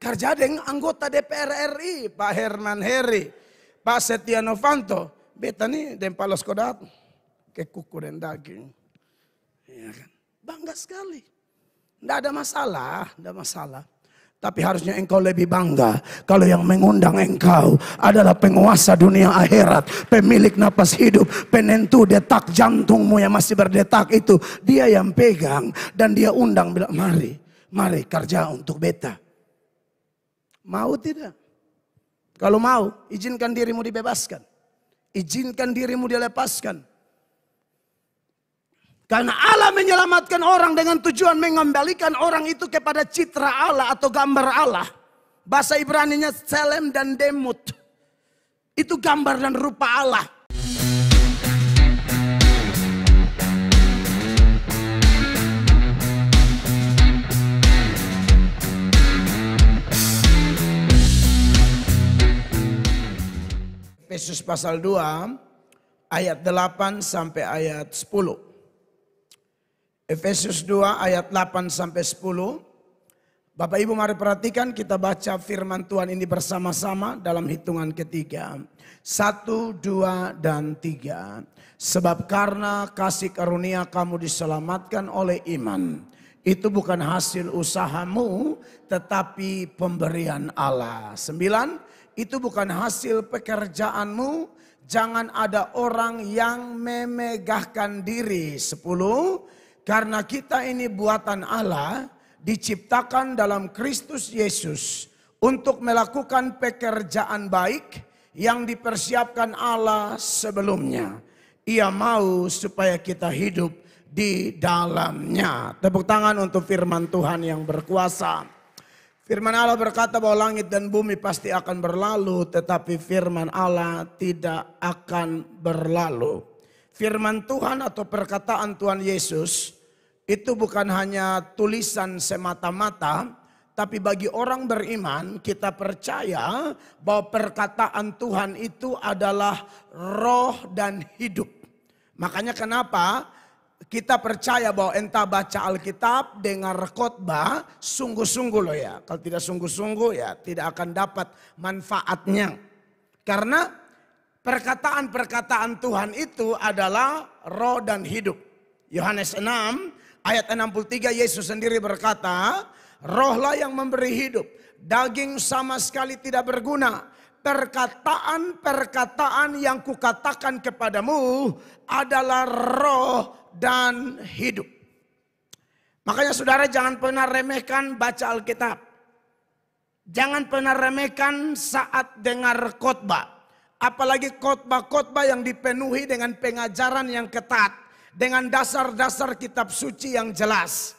Kerja dengan anggota DPR RI, Pak Herman Heri, Pak Setia Novanto. Beta nih dan palos kodat ke kuku dan daging. Ya kan? Bangga sekali. Tidak ada masalah, tidak masalah. Tapi harusnya engkau lebih bangga kalau yang mengundang engkau adalah penguasa dunia akhirat, pemilik napas hidup, penentu detak jantungmu yang masih berdetak itu. Dia yang pegang dan dia undang bilang, mari kerja untuk beta. Mau tidak? Kalau mau, izinkan dirimu dibebaskan. Izinkan dirimu dilepaskan. Karena Allah menyelamatkan orang dengan tujuan mengembalikan orang itu kepada citra Allah atau gambar Allah. Bahasa Ibraninya Tselem dan Demut. Itu gambar dan rupa Allah. Efesus pasal 2 ayat 8 sampai ayat 10. Efesus 2 ayat 8 sampai 10. Bapak Ibu mari perhatikan, kita baca firman Tuhan ini bersama-sama dalam hitungan ketiga. 1, 2, dan 3. Sebab karena kasih karunia kamu diselamatkan oleh iman. Itu bukan hasil usahamu tetapi pemberian Allah. 9. Itu bukan hasil pekerjaanmu. Jangan ada orang yang memegahkan diri. 10. Karena kita ini buatan Allah, diciptakan dalam Kristus Yesus untuk melakukan pekerjaan baik yang dipersiapkan Allah sebelumnya. Ia mau supaya kita hidup di dalamnya. Tepuk tangan untuk firman Tuhan yang berkuasa. Firman Allah berkata bahwa langit dan bumi pasti akan berlalu, tetapi firman Allah tidak akan berlalu. Firman Tuhan atau perkataan Tuhan Yesus itu bukan hanya tulisan semata-mata, tapi bagi orang beriman kita percaya bahwa perkataan Tuhan itu adalah roh dan hidup. Makanya kenapa kita percaya bahwa entah baca Alkitab, dengar khotbah, sungguh-sungguh loh ya. Kalau tidak sungguh-sungguh ya tidak akan dapat manfaatnya. Karena perkataan-perkataan Tuhan itu adalah roh dan hidup. Yohanes 6 ayat 63 Yesus sendiri berkata, rohlah yang memberi hidup. Daging sama sekali tidak berguna. Perkataan-perkataan yang kukatakan kepadamu adalah roh dan hidup. Makanya saudara jangan pernah remehkan baca Alkitab. Jangan pernah remehkan saat dengar khotbah. Apalagi khotbah-khotbah yang dipenuhi dengan pengajaran yang ketat. Dengan dasar-dasar kitab suci yang jelas.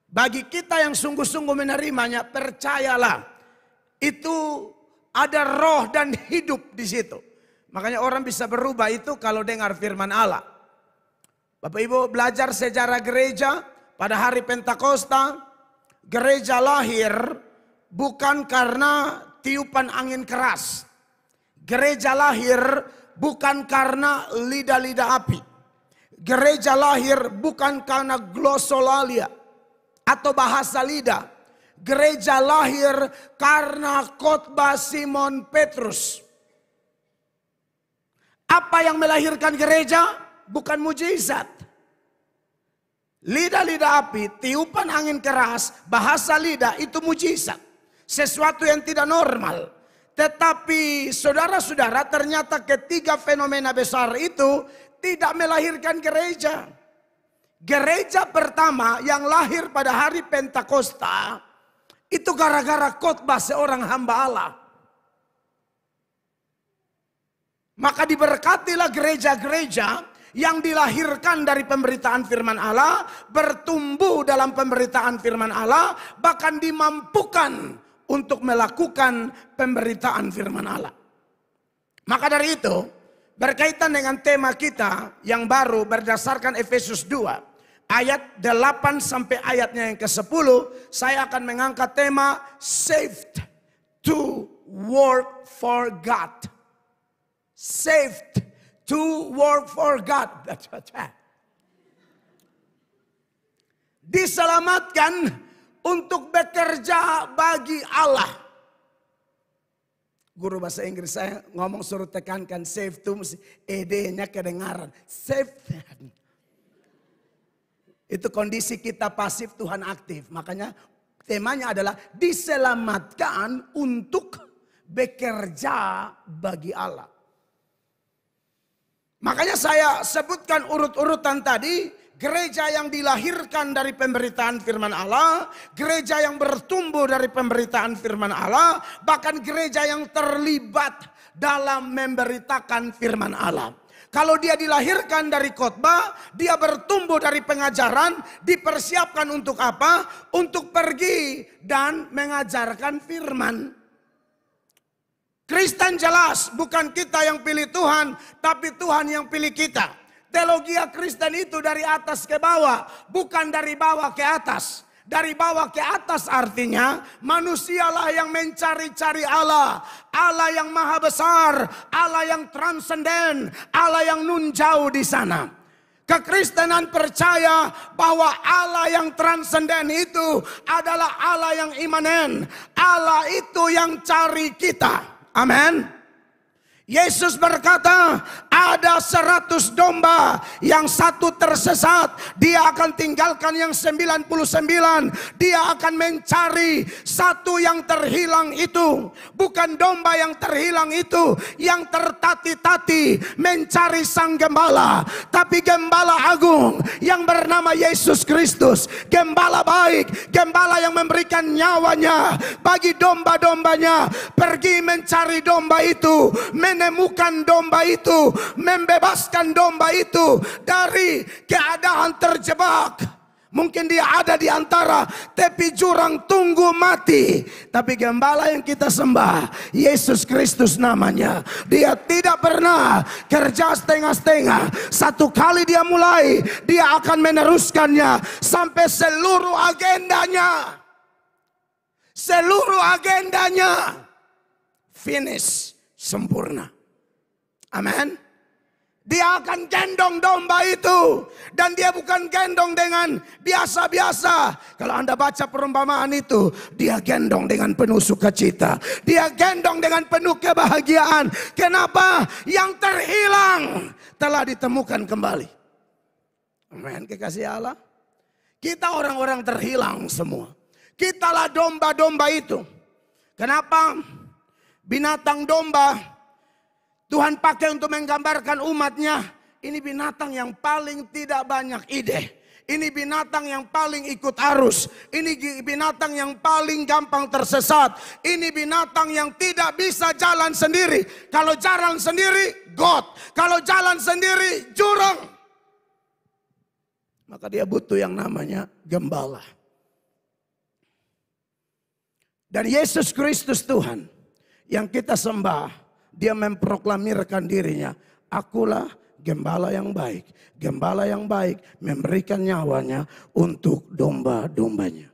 Bagi kita yang sungguh-sungguh menerimanya, percayalah. Itu ada roh dan hidup di situ. Makanya orang bisa berubah itu kalau dengar firman Allah. Bapak Ibu belajar sejarah gereja pada hari Pentakosta. Gereja lahir bukan karena tiupan angin keras. Gereja lahir bukan karena lidah-lidah api. Gereja lahir bukan karena glosolalia atau bahasa lidah. Gereja lahir karena khotbah Simon Petrus. Apa yang melahirkan gereja? Bukan mujizat. Lidah-lidah api, tiupan angin keras, bahasa lidah itu mujizat. Sesuatu yang tidak normal. Tetapi saudara-saudara ternyata ketiga fenomena besar itu tidak melahirkan gereja. Gereja pertama yang lahir pada hari Pentakosta itu gara-gara khotbah seorang hamba Allah. Maka diberkatilah gereja-gereja yang dilahirkan dari pemberitaan firman Allah, bertumbuh dalam pemberitaan firman Allah, bahkan dimampukan untuk melakukan pemberitaan firman Allah. Maka dari itu, berkaitan dengan tema kita yang baru berdasarkan Efesus 2 ayat 8 sampai ayatnya yang ke-10, saya akan mengangkat tema saved to work for God. Saved to work for God. Diselamatkan untuk bekerja bagi Allah. Guru bahasa Inggris saya ngomong suruh tekankan save to, ED-nya kedengaran. Save. Itu kondisi kita pasif, Tuhan aktif. Makanya temanya adalah diselamatkan untuk bekerja bagi Allah. Makanya saya sebutkan urut-urutan tadi. Gereja yang dilahirkan dari pemberitaan firman Allah, gereja yang bertumbuh dari pemberitaan firman Allah, bahkan gereja yang terlibat dalam memberitakan firman Allah. Kalau dia dilahirkan dari khotbah, dia bertumbuh dari pengajaran, dipersiapkan untuk apa? Untuk pergi dan mengajarkan firman. Kristen jelas bukan kita yang pilih Tuhan, tapi Tuhan yang pilih kita. Teologi Kristen itu dari atas ke bawah, bukan dari bawah ke atas. Dari bawah ke atas artinya manusialah yang mencari-cari Allah. Allah yang maha besar, Allah yang transenden, Allah yang nun jauh di sana. Kekristenan percaya bahwa Allah yang transenden itu adalah Allah yang imanen. Allah itu yang cari kita. Amin. Yesus berkata, ada 100 domba, yang satu tersesat, dia akan tinggalkan yang 99, dia akan mencari satu yang terhilang itu. Bukan domba yang terhilang itu yang tertati-tati mencari sang gembala, tapi gembala agung yang bernama Yesus Kristus, gembala baik, gembala yang memberikan nyawanya bagi domba-dombanya, pergi mencari domba itu, menemukan domba itu, membebaskan domba itu dari keadaan terjebak. Mungkin dia ada di antara tepi jurang tunggu mati. Tapi gembala yang kita sembah, Yesus Kristus namanya. Dia tidak pernah kerja setengah-setengah. Satu kali dia mulai, dia akan meneruskannya sampai seluruh agendanya. Seluruh agendanya finish, sempurna. Amin. Dia akan gendong domba itu. Dan dia bukan gendong dengan biasa-biasa. Kalau Anda baca perumpamaan itu, dia gendong dengan penuh sukacita. Dia gendong dengan penuh kebahagiaan. Kenapa? Yang terhilang telah ditemukan kembali. Amin, kekasih Allah. Kita orang-orang terhilang semua. Kitalah domba-domba itu. Kenapa? Binatang domba Tuhan pakai untuk menggambarkan umatnya. Ini binatang yang paling tidak banyak ide. Ini binatang yang paling ikut arus. Ini binatang yang paling gampang tersesat. Ini binatang yang tidak bisa jalan sendiri. Kalau jalan sendiri, got. Kalau jalan sendiri, jurang. Maka dia butuh yang namanya gembala. Dan Yesus Kristus Tuhan yang kita sembah, dia memproklamirkan dirinya, akulah gembala yang baik. Gembala yang baik memberikan nyawanya untuk domba-dombanya.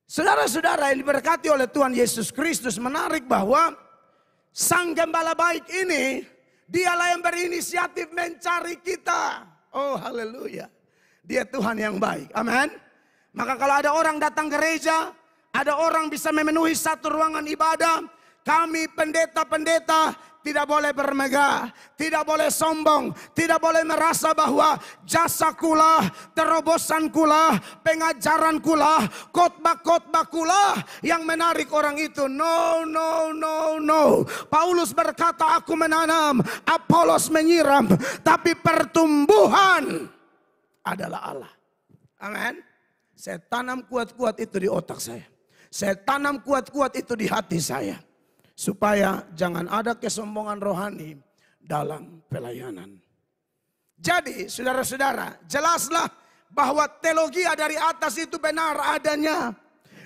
Saudara-saudara yang diberkati oleh Tuhan Yesus Kristus, menarik bahwa sang gembala baik ini, dialah yang berinisiatif mencari kita. Oh haleluya. Dia Tuhan yang baik. Amin. Maka kalau ada orang datang gereja, ada orang bisa memenuhi satu ruangan ibadah, kami pendeta-pendeta tidak boleh bermegah, tidak boleh sombong, tidak boleh merasa bahwa jasakulah, terobosankulah, pengajarankulah, khotbah-khotbahkulah yang menarik orang itu. No, no, no, no. Paulus berkata, aku menanam, Apolos menyiram, tapi pertumbuhan adalah Allah. Amin. Saya tanam kuat-kuat itu di otak saya. Saya tanam kuat-kuat itu di hati saya. Supaya jangan ada kesombongan rohani dalam pelayanan. Jadi saudara-saudara, jelaslah bahwa teologi dari atas itu benar adanya.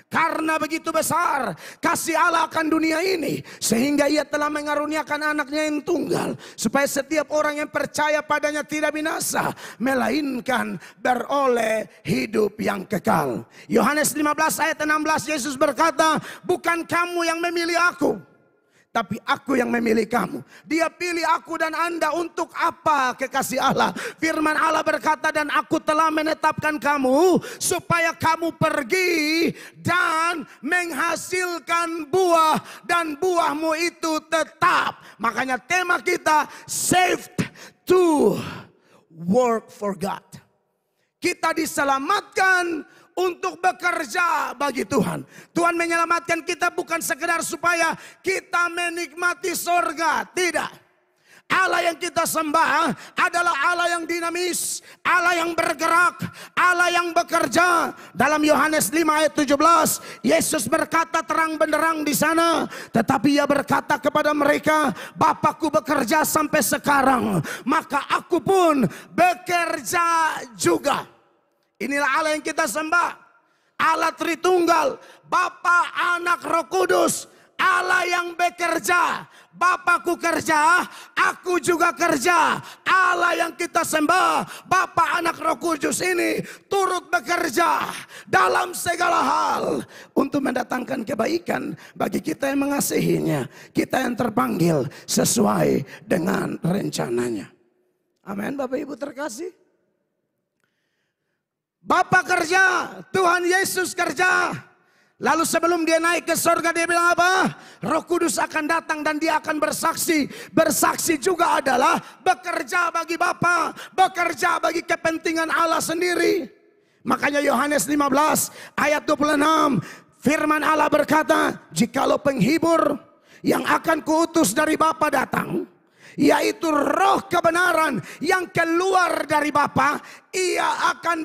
Karena begitu besar kasih Allah akan dunia ini, sehingga ia telah mengaruniakan anaknya yang tunggal, supaya setiap orang yang percaya padanya tidak binasa, melainkan beroleh hidup yang kekal. Yohanes 15 ayat 16, Yesus berkata, bukan kamu yang memilih aku, tapi aku yang memilih kamu. Dia pilih aku dan Anda untuk apa, kekasih Allah? Firman Allah berkata, dan aku telah menetapkan kamu supaya kamu pergi dan menghasilkan buah, dan buahmu itu tetap. Makanya tema kita, saved to work for God. Kita diselamatkan untuk bekerja bagi Tuhan. Tuhan menyelamatkan kita bukan sekedar supaya kita menikmati surga. Tidak. Allah yang kita sembah adalah Allah yang dinamis, Allah yang bergerak, Allah yang bekerja. Dalam Yohanes 5 ayat 17, Yesus berkata terang benderang di sana. Tetapi ia berkata kepada mereka, Bapakku bekerja sampai sekarang, maka aku pun bekerja juga. Inilah Allah yang kita sembah. Allah Tritunggal, Bapa, Anak, Roh Kudus. Allah yang bekerja. Bapakku kerja, aku juga kerja. Allah yang kita sembah, Bapa, Anak, Roh Kudus ini turut bekerja dalam segala hal untuk mendatangkan kebaikan bagi kita yang mengasihinya. Kita yang terpanggil sesuai dengan rencananya. Amin, Bapak Ibu terkasih. Bapa kerja, Tuhan Yesus kerja. Lalu sebelum dia naik ke surga dia bilang apa? Roh Kudus akan datang dan dia akan bersaksi. Bersaksi juga adalah bekerja bagi Bapa, bekerja bagi kepentingan Allah sendiri. Makanya Yohanes 15 ayat 26 firman Allah berkata, jikalau penghibur yang akan kuutus dari Bapa datang, yaitu roh kebenaran yang keluar dari Bapa, ia akan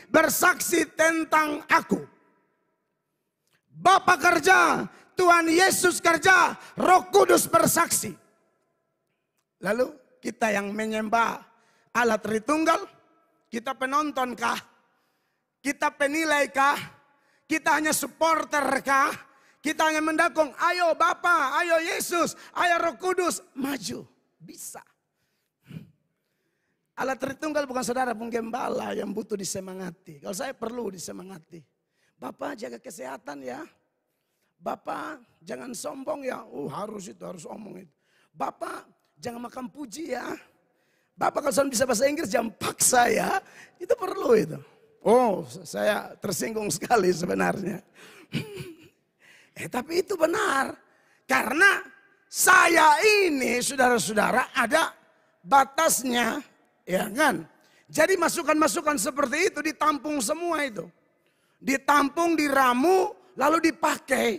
bersaksi tentang aku. Bapa kerja, Tuhan Yesus kerja, Roh Kudus bersaksi. Lalu kita yang menyembah Allah Tritunggal, kita penonton kah? Kita penilai kah? Kita hanya supporter kah? Kita hanya mendukung, ayo Bapa, ayo Yesus, ayo Roh Kudus, maju. Bisa. Allah Tritunggal bukan saudara penggembala yang butuh disemangati. Kalau saya perlu disemangati. Bapak jaga kesehatan ya. Bapak jangan sombong ya. Harus omong itu. Bapak jangan makan puji ya. Bapak kalau bisa bahasa Inggris jangan paksa ya. Itu perlu itu. Saya tersinggung sekali sebenarnya. Tapi itu benar. Karena saya ini saudara-saudara ada batasnya. Ya kan. Jadi masukan-masukan seperti itu ditampung semua itu. Ditampung, diramu, lalu dipakai.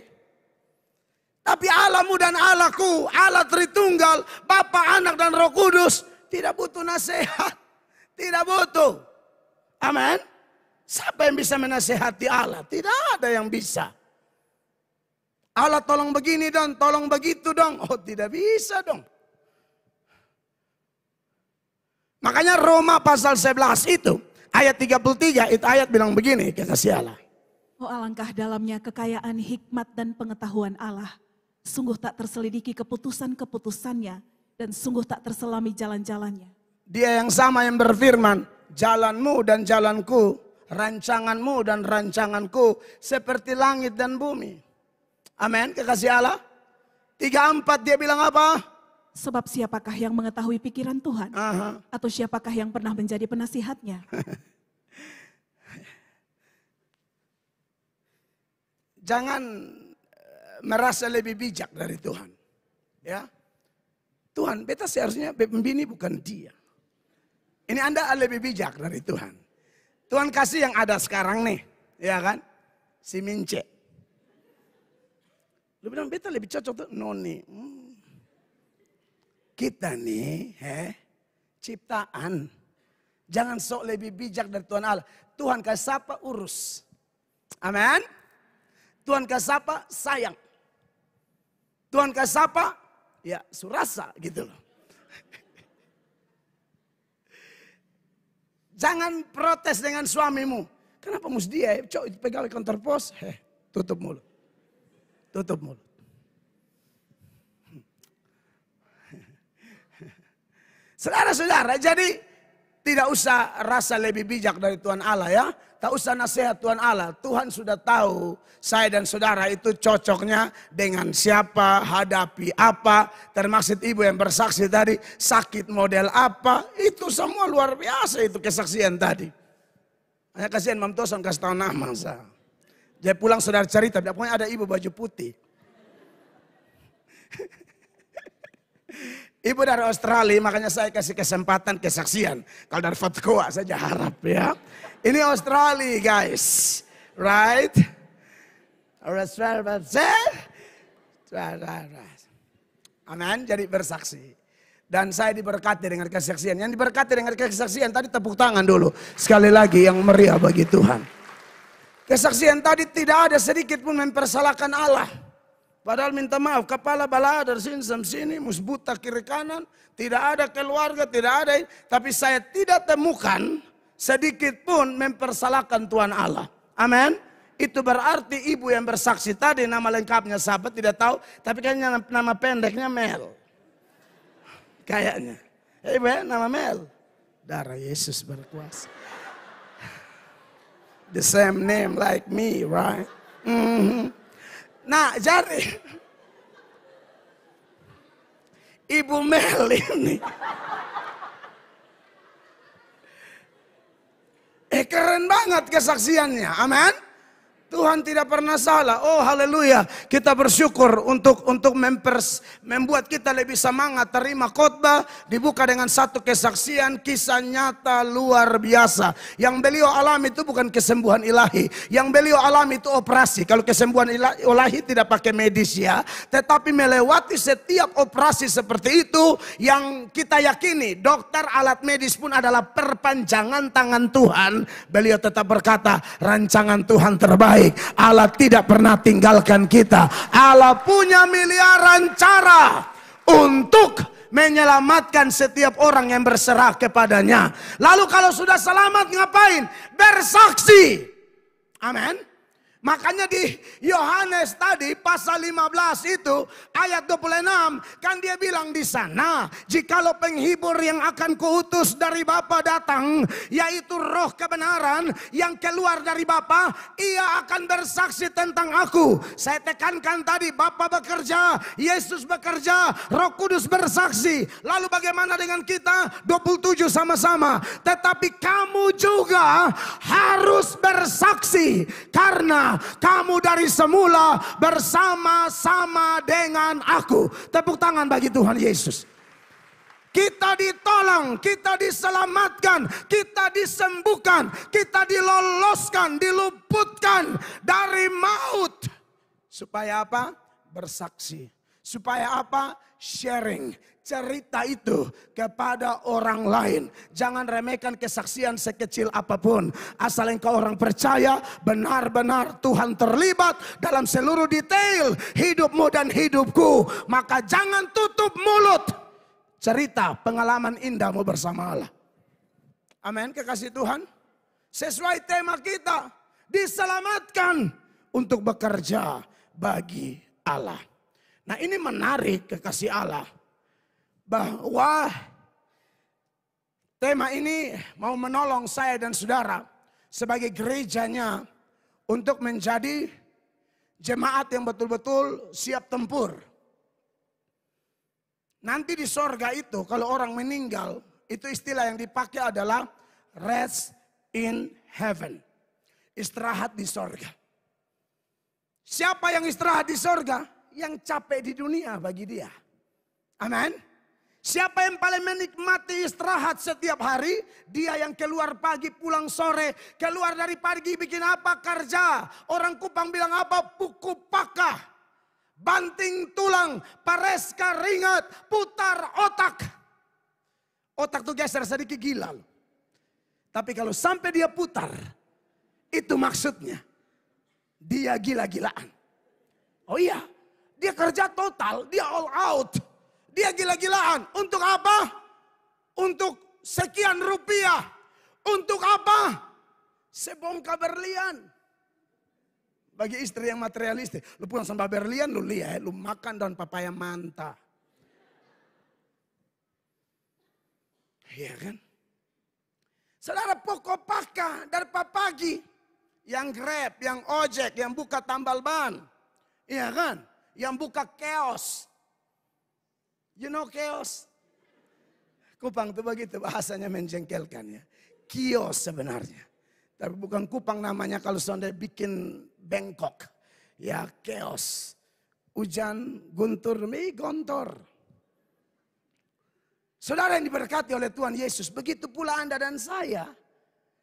Tapi Allahmu dan Allahku, Allah Tritunggal, Bapa, Anak dan Roh Kudus tidak butuh nasihat. Tidak butuh. Amin. Siapa yang bisa menasihati Allah? Tidak ada yang bisa. Allah tolong begini dong, tolong begitu dong. Tidak bisa dong. Makanya Roma pasal 11 itu, ayat 33 itu ayat bilang begini, kekasih Allah. Oh alangkah dalamnya kekayaan hikmat dan pengetahuan Allah. Sungguh tak terselidiki keputusan-keputusannya dan sungguh tak terselami jalan-jalannya. Dia yang sama yang berfirman, jalanmu dan jalanku, rancanganmu dan rancanganku seperti langit dan bumi. Amin, kekasih Allah. 34 dia bilang apa? Sebab siapakah yang mengetahui pikiran Tuhan? Atau siapakah yang pernah menjadi penasihatnya? Jangan merasa lebih bijak dari Tuhan. Ya, Tuhan, beta seharusnya pembini bukan dia. Ini Anda lebih bijak dari Tuhan. Tuhan kasih yang ada sekarang nih, ya kan? Si Mince. Lu bilang beta lebih cocok tuh noni. Kita nih, ciptaan. Jangan sok lebih bijak dari Tuhan Allah. Tuhan kasih apa urus. Amin. Tuhan kasih apa sayang. Tuhan kasih apa ya surasa gitu loh. Jangan protes dengan suamimu. Kenapa mesti dia? Pegawai kantor pos. Tutup mulut. Tutup mulut. Saudara-saudara, jadi tidak usah rasa lebih bijak dari Tuhan Allah ya. tak usah nasihat Tuhan Allah. Tuhan sudah tahu saya dan saudara itu cocoknya dengan siapa, hadapi apa. Termasuk ibu yang bersaksi tadi, sakit model apa. Itu semua luar biasa itu kesaksian tadi. Hanya kasihan Mam Toson kasih tahu nama saya. Jadi pulang saudara cerita, pokoknya ada ibu baju putih. Ibu dari Australia, makanya saya kasih kesempatan kesaksian. Kalau dari Fatkoa saja harap ya. Ini Australia guys. Right? Amin, jadi bersaksi. Dan saya diberkati dengan kesaksian. Yang diberkati dengan kesaksian tadi tepuk tangan dulu. Sekali lagi yang meriah bagi Tuhan. Kesaksian tadi tidak ada sedikit pun mempersalahkan Allah. Padahal minta maaf, kepala baladar sini, musbuta kiri kanan. Tidak ada keluarga, tidak ada. Tapi saya tidak temukan sedikit pun mempersalahkan Tuhan Allah. Amin. Itu berarti ibu yang bersaksi tadi, nama lengkapnya sahabat tidak tahu. Tapi kayaknya nama pendeknya Mel. Kayaknya. Ibu ya, nama Mel. Darah Yesus berkuasa. The same name like me, right? Nah, jadi Ibu Mel ini keren banget kesaksiannya. Amin. Tuhan tidak pernah salah. Oh haleluya. Kita bersyukur untuk membuat kita lebih semangat terima khotbah. Dibuka dengan satu kesaksian kisah nyata luar biasa. Yang beliau alami itu bukan kesembuhan ilahi. Yang beliau alami itu operasi. Kalau kesembuhan ilahi tidak pakai medis ya. Tetapi melewati setiap operasi seperti itu. Yang kita yakini dokter alat medis pun adalah perpanjangan tangan Tuhan. Beliau tetap berkata rancangan Tuhan terbaik. Allah tidak pernah tinggalkan kita. Allah punya miliaran cara untuk menyelamatkan setiap orang yang berserah kepadanya. Lalu kalau sudah selamat ngapain? Bersaksi. Amin. Makanya di Yohanes tadi pasal 15 itu ayat 26 kan dia bilang di sana, jikalau penghibur yang akan kuutus dari Bapa datang, yaitu roh kebenaran yang keluar dari Bapa, ia akan bersaksi tentang aku. Saya tekankan tadi Bapa bekerja, Yesus bekerja, Roh Kudus bersaksi. Lalu bagaimana dengan kita? 27 sama-sama. Tetapi kamu juga harus bersaksi karena kamu dari semula bersama-sama dengan aku. Tepuk tangan bagi Tuhan Yesus. Kita ditolong, kita diselamatkan, kita disembuhkan, kita diloloskan, diluputkan dari maut. Supaya apa? Bersaksi. Supaya apa? Sharing cerita itu kepada orang lain. Jangan remehkan kesaksian sekecil apapun. Asal engkau orang percaya benar-benar Tuhan terlibat dalam seluruh detail hidupmu dan hidupku. Maka jangan tutup mulut. Cerita pengalaman indahmu bersama Allah. Amin, kekasih Tuhan. Sesuai tema kita, diselamatkan untuk bekerja bagi Allah. Nah ini menarik kekasih Allah. Bahwa tema ini mau menolong saya dan saudara sebagai gerejanya untuk menjadi jemaat yang betul-betul siap tempur. Nanti di sorga itu kalau orang meninggal, itu istilah yang dipakai adalah rest in heaven. Istirahat di sorga. Siapa yang istirahat di sorga? Yang capek di dunia bagi dia. Amin. Siapa yang paling menikmati istirahat setiap hari? Dia yang keluar pagi pulang sore. Keluar dari pagi bikin apa? Kerja. Orang Kupang bilang apa? Puku pakah. Banting tulang. Pareska ringat. Putar otak. Otak tuh geser sedikit gila. Tapi kalau sampai dia putar. Itu maksudnya. Dia gila-gilaan. Oh iya. Dia kerja total. Dia all out. Dia gila-gilaan. Untuk apa? Untuk sekian rupiah. Untuk apa? Sebongkah berlian. Bagi istri yang materialistis. Lu pulang sama berlian, lu lihat. Lu makan daun papaya manta. Iya kan? Saudara pokok pakah dari pagi. yang Grab, yang ojek, yang buka tambal ban. Iya kan? Yang buka kios. You know kios? Kupang itu begitu bahasanya menjengkelkan ya. Kios sebenarnya. Tapi bukan Kupang namanya kalau Sonde bikin Bangkok. Ya kios. Hujan, guntur, gontor. Saudara yang diberkati oleh Tuhan Yesus. Begitu pula Anda dan saya.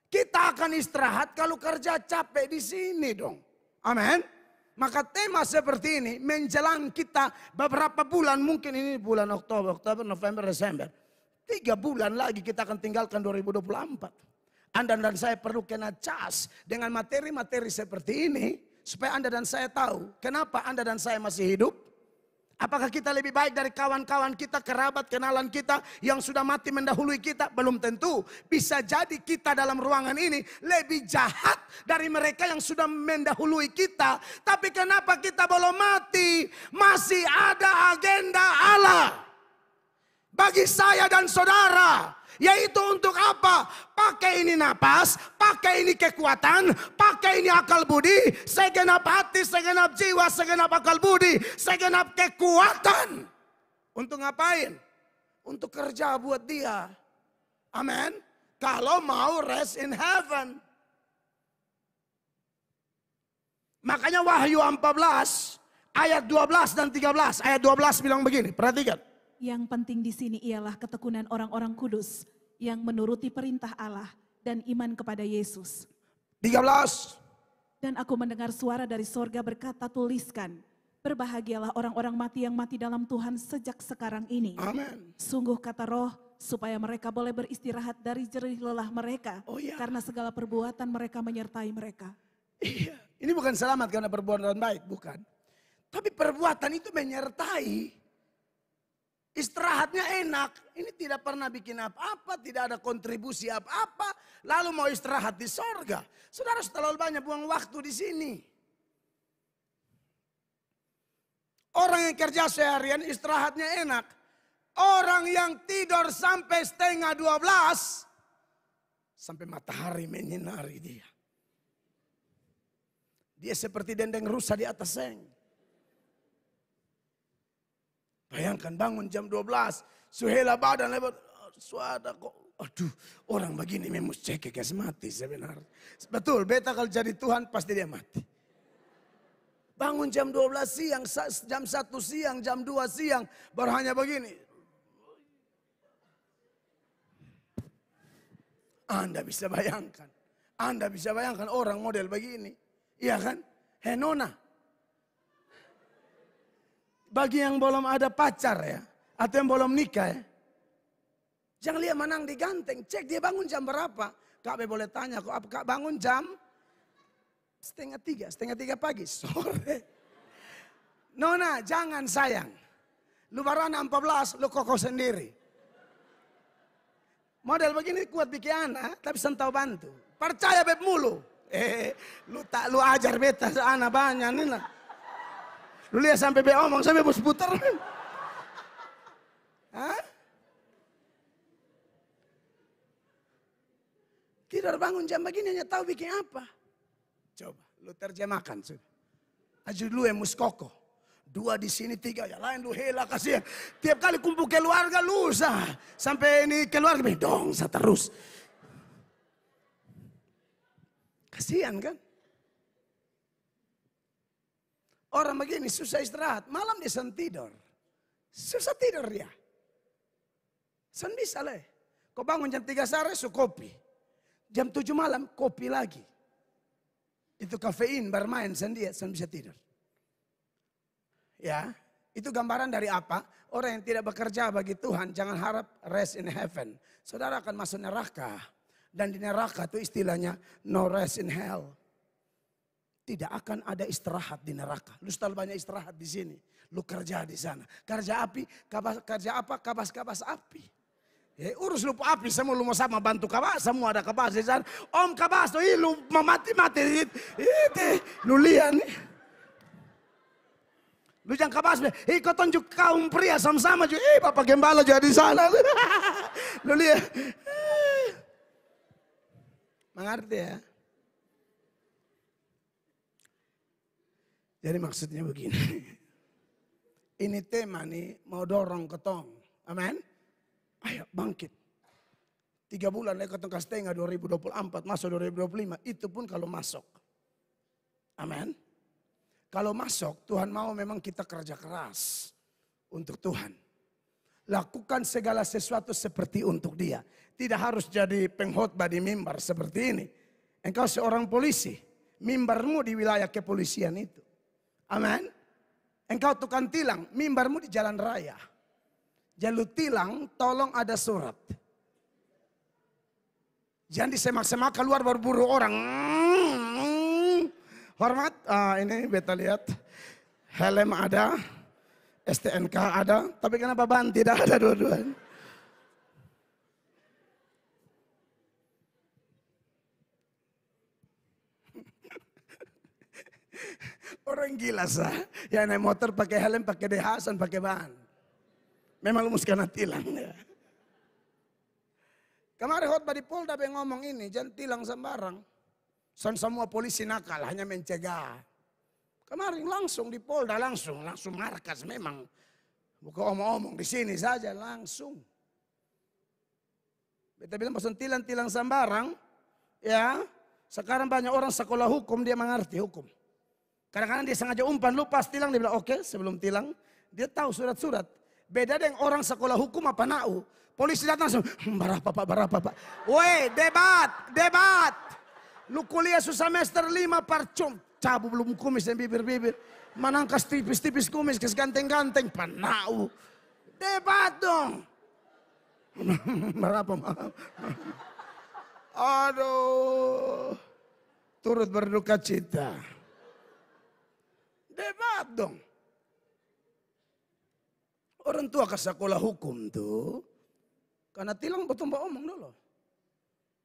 Kita akan istirahat kalau kerja capek di sini dong. Amin. Maka tema seperti ini menjelang kita beberapa bulan. Mungkin ini bulan Oktober, November, Desember. 3 bulan lagi kita akan tinggalkan 2024. Anda dan saya perlu kena cas dengan materi-materi seperti ini. Supaya Anda dan saya tahu kenapa Anda dan saya masih hidup. Apakah kita lebih baik dari kawan-kawan kita, kerabat, kenalan kita yang sudah mati mendahului kita? Belum tentu. Bisa jadi kita dalam ruangan ini lebih jahat dari mereka yang sudah mendahului kita. Tapi kenapa kita belum mati? Masih ada agenda Allah bagi saya dan saudara. Yaitu untuk apa? Pakai ini napas, pakai ini kekuatan, pakai ini akal budi, segenap hati, segenap jiwa, segenap akal budi, segenap kekuatan. Untuk ngapain? Untuk kerja buat dia. Amin. Kalau mau rest in heaven. Makanya Wahyu 14 ayat 12 dan 13. Ayat 12 bilang begini, perhatikan. Yang penting di sini ialah ketekunan orang-orang kudus yang menuruti perintah Allah dan iman kepada Yesus. 13. Dan aku mendengar suara dari sorga berkata, tuliskan, berbahagialah orang-orang mati yang mati dalam Tuhan sejak sekarang ini. Amin. Sungguh kata Roh, supaya mereka boleh beristirahat dari jerih lelah mereka. Oh, iya. Karena segala perbuatan mereka menyertai mereka. Iya, ini bukan selamat karena perbuatan baik, bukan. Tapi perbuatan itu menyertai. Istirahatnya enak, ini tidak pernah bikin apa-apa, tidak ada kontribusi apa-apa, lalu mau istirahat di sorga. Saudara terlalu banyak buang waktu di sini. Orang yang kerja seharian istirahatnya enak. Orang yang tidur sampai 11:30, sampai matahari menyinari dia. Dia seperti dendeng rusa di atas seng. Bayangkan bangun jam 12, suhela badan lebat, suada kok, aduh orang begini memang cekek mati sebenarnya. Betul, beta kalau jadi Tuhan pasti dia mati. Bangun jam 12 siang, jam 1 siang, jam 2 siang, baru hanya begini. Anda bisa bayangkan orang model begini. Iya kan? Hei Nona. Bagi yang belum ada pacar ya, atau yang belum nikah ya. Jangan lihat manang diganteng, cek dia bangun jam berapa. Kak boleh tanya, kak bangun jam 2:30 pagi, sore. Nona jangan sayang, lu baru anak 14, lu kokoh sendiri. Model begini kuat bikin anak, tapi sentau bantu. Percaya beb mulu. Lu ajar beta anak banyak nih lah. Lu lihat sampai be omong, sampai bos putar. Hah? Tidur bangun jam begini hanya tahu bikin apa. Coba, lu terjemahkan. Aju lu yang muskoko. 2 di sini, 3 yang lain lu hela kasihan. Tiap kali kumpul keluarga lu usah. Sampai ini keluarga dong terus. Kasihan kan? Orang begini susah istirahat, malam dia sen tidur. Susah tidur dia. Sen bisa lah. Kau bangun jam 3 sore su kopi. Jam 7 malam kopi lagi. Itu kafein bermain sen dia, sen bisa tidur. Ya, itu gambaran dari apa? Orang yang tidak bekerja bagi Tuhan jangan harap rest in heaven. Saudara akan masuk neraka. Dan di neraka itu istilahnya no rest in hell. Tidak akan ada istirahat di neraka. Lu terlalu banyak istirahat di sini. Lu kerja di sana. Kerja api, kerja apa? Kabas api. Ya, urus lu api semua lu mau sama bantu kabas. Semua ada kabas di sana. Om kabas tuh lu mau mati-mati. Lu lihat nih. Lu jangan kabas. Kau tunjuk kaum pria sama-sama. Bapak gembala juga di sana. Lu lihat. Mengerti ya? Jadi maksudnya begini. Ini tema nih mau dorong ketong. Amin. Ayo bangkit. 3 bulan lagi ketong setengah 2024 masuk 2025. Itu pun kalau masuk. Amin. Kalau masuk Tuhan mau memang kita kerja keras untuk Tuhan. Lakukan segala sesuatu seperti untuk Dia. Tidak harus jadi pengkhotbah di mimbar seperti ini. Engkau seorang polisi. Mimbarmu di wilayah kepolisian itu. Amin. Engkau tukang tilang. Mimbarmu di jalan raya. Jalur tilang tolong ada surat. Jangan disemak-semak keluar berburu orang. Hormat. Ini beta lihat. Helm ada. STNK ada. Tapi kenapa ban tidak ada dua-duanya. Orang gila sah. Yang naik motor pakai helm, pakai dehasan, pakai ban. Memang lumus kena tilang ya. Kemarin khotbah di Polda yang ngomong ini, jangan tilang sembarang. Semua polisi nakal, hanya mencegah. Kemarin langsung di Polda langsung markas memang. Bukan omong-omong di sini saja langsung. Beta bilang pesan tilang sembarang. Ya, sekarang banyak orang sekolah hukum dia mengerti hukum. Kadang-kadang dia sengaja umpan lupa tilang dia bilang oke, sebelum tilang dia tahu surat-surat. Beda dengan orang sekolah hukum apa nau. Polisi datang langsung berapa pak. Woi debat. Lu kuliah semester 5 parcum. Cabu belum kumis dan bibir-bibir. Manangkas tipis-tipis kumis kes ganteng-ganteng. Panau. Debat dong. Berapa maaf. Aduh. Turut berduka cita. Debat dong. Orang tua ke sekolah hukum tuh. Karena tilang betul omong dulu.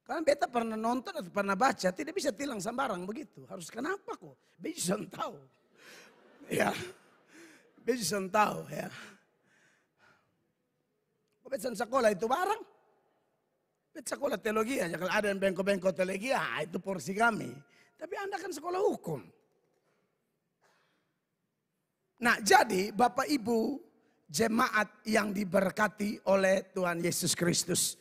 Karena beta pernah nonton atau pernah baca. Tidak bisa tilang sembarang begitu. Harus kenapa kok? Bisa tahu. Ya. Bisa tahu ya. Beta sekolah itu barang. Beta sekolah teologi aja. Kalau ada yang bengko-bengko teologi. Itu porsi kami. Tapi Anda kan sekolah hukum. Nah jadi Bapak Ibu jemaat yang diberkati oleh Tuhan Yesus Kristus.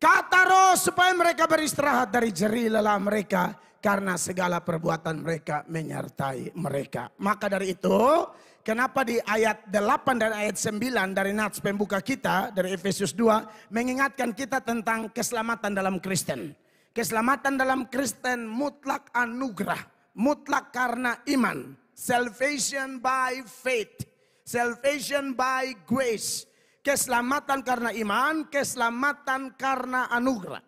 Kata roh supaya mereka beristirahat dari jerih lelah mereka. Karena segala perbuatan mereka menyertai mereka. Maka dari itu kenapa di ayat 8 dan ayat 9 dari nats pembuka kita dari Efesus 2. Mengingatkan kita tentang keselamatan dalam Kristen. Keselamatan dalam Kristen mutlak anugerah. Mutlak karena iman. Salvation by faith. Salvation by grace. Keselamatan karena iman, keselamatan karena anugerah.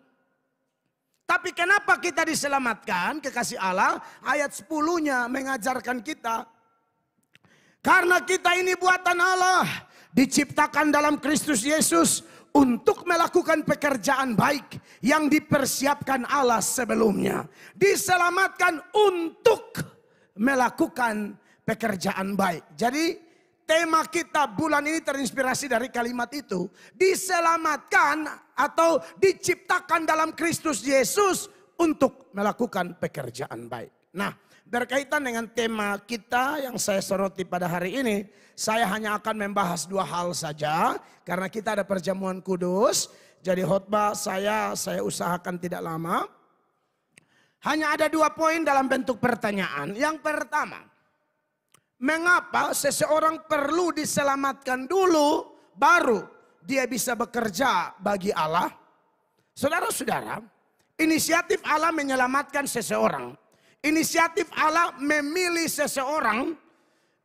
Tapi kenapa kita diselamatkan? Kekasih Allah, ayat 10-nya mengajarkan kita. Karena kita ini buatan Allah, diciptakan dalam Kristus Yesus untuk melakukan pekerjaan baik yang dipersiapkan Allah sebelumnya. Diselamatkan untuk melakukan pekerjaan baik. Jadi tema kita bulan ini terinspirasi dari kalimat itu. Diselamatkan atau diciptakan dalam Kristus Yesus untuk melakukan pekerjaan baik. Nah, berkaitan dengan tema kita yang saya soroti pada hari ini. Saya hanya akan membahas 2 hal saja. Karena kita ada perjamuan kudus. Jadi khotbah saya usahakan tidak lama. Hanya ada 2 poin dalam bentuk pertanyaan. Yang pertama. Mengapa seseorang perlu diselamatkan dulu baru dia bisa bekerja bagi Allah? Saudara-saudara, inisiatif Allah menyelamatkan seseorang. Inisiatif Allah memilih seseorang,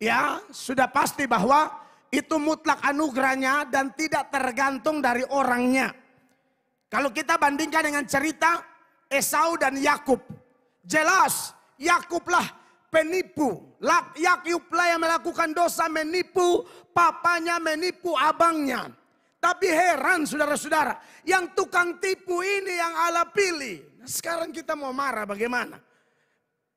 ya sudah pasti bahwa itu mutlak anugerahnya dan tidak tergantung dari orangnya. Kalau kita bandingkan dengan cerita Esau dan Yakub, jelas Yakublah penipu. Yakublah yang melakukan dosa, menipu papanya, menipu abangnya. Tapi heran saudara-saudara, yang tukang tipu ini yang Allah pilih. Nah, sekarang kita mau marah bagaimana?